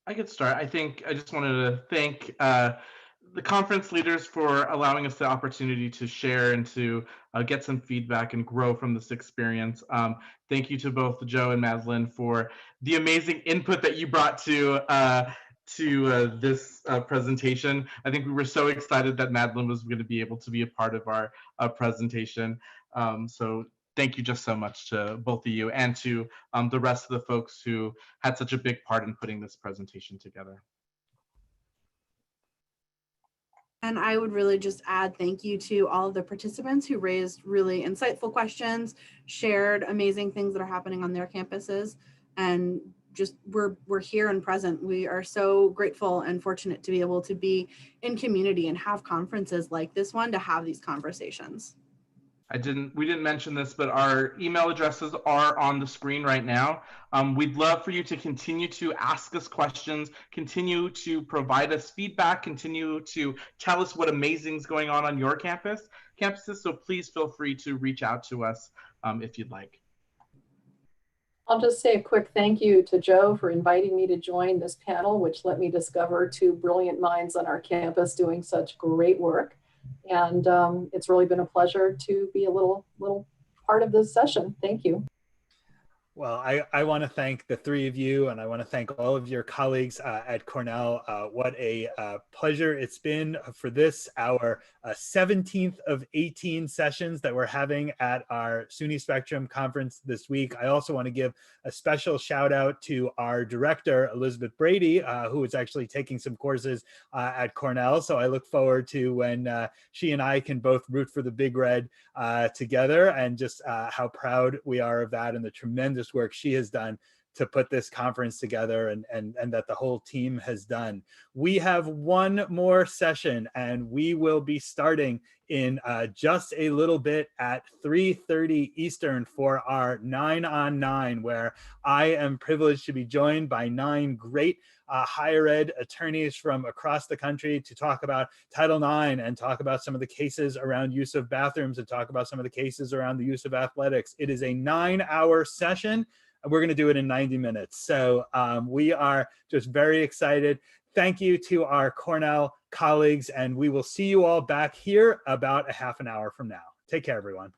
I could start. I think I just wanted to thank the conference leaders for allowing us the opportunity to share and to get some feedback and grow from this experience. Thank you to both Joe and Madeline for the amazing input that you brought to this presentation. I think we were so excited that Madeline was going to be able to be a part of our presentation. So thank you just so much to both of you, and to the rest of the folks who had such a big part in putting this presentation together. And I would really just add thank you to all of the participants who raised really insightful questions, shared amazing things that are happening on their campuses, and just we're here and present. We are so grateful and fortunate to be able to be in community and have conferences like this one to have these conversations. We didn't mention this, but our email addresses are on the screen right now. We'd love for you to continue to ask us questions, continue to provide us feedback, continue to tell us what amazing is going on your campuses. So please feel free to reach out to us if you'd like. I'll just say a quick thank you to Joe for inviting me to join this panel, which let me discover 2 brilliant minds on our campus doing such great work. And it's really been a pleasure to be a little part of this session. Thank you. Well, I want to thank the three of you, and I want to thank all of your colleagues at Cornell. What a pleasure it's been for this, our 17th of 18 sessions that we're having at our SUNY Spectrum conference this week. I also want to give a special shout out to our director, Elizabeth Brady, who is actually taking some courses at Cornell. So I look forward to when she and I can both root for the Big Red together, and just how proud we are of that and the tremendous work she has done to put this conference together, and that the whole team has done. We have one more session, and we will be starting in just a little bit at 3:30 Eastern for our 9-on-9, where I am privileged to be joined by 9 great higher ed attorneys from across the country to talk about Title IX and talk about some of the cases around use of bathrooms and talk about some of the cases around the use of athletics. It is a 9-hour session, and we're going to do it in 90 minutes. So we are just very excited. Thank you to our Cornell colleagues, and we will see you all back here about a half an hour from now. Take care, everyone.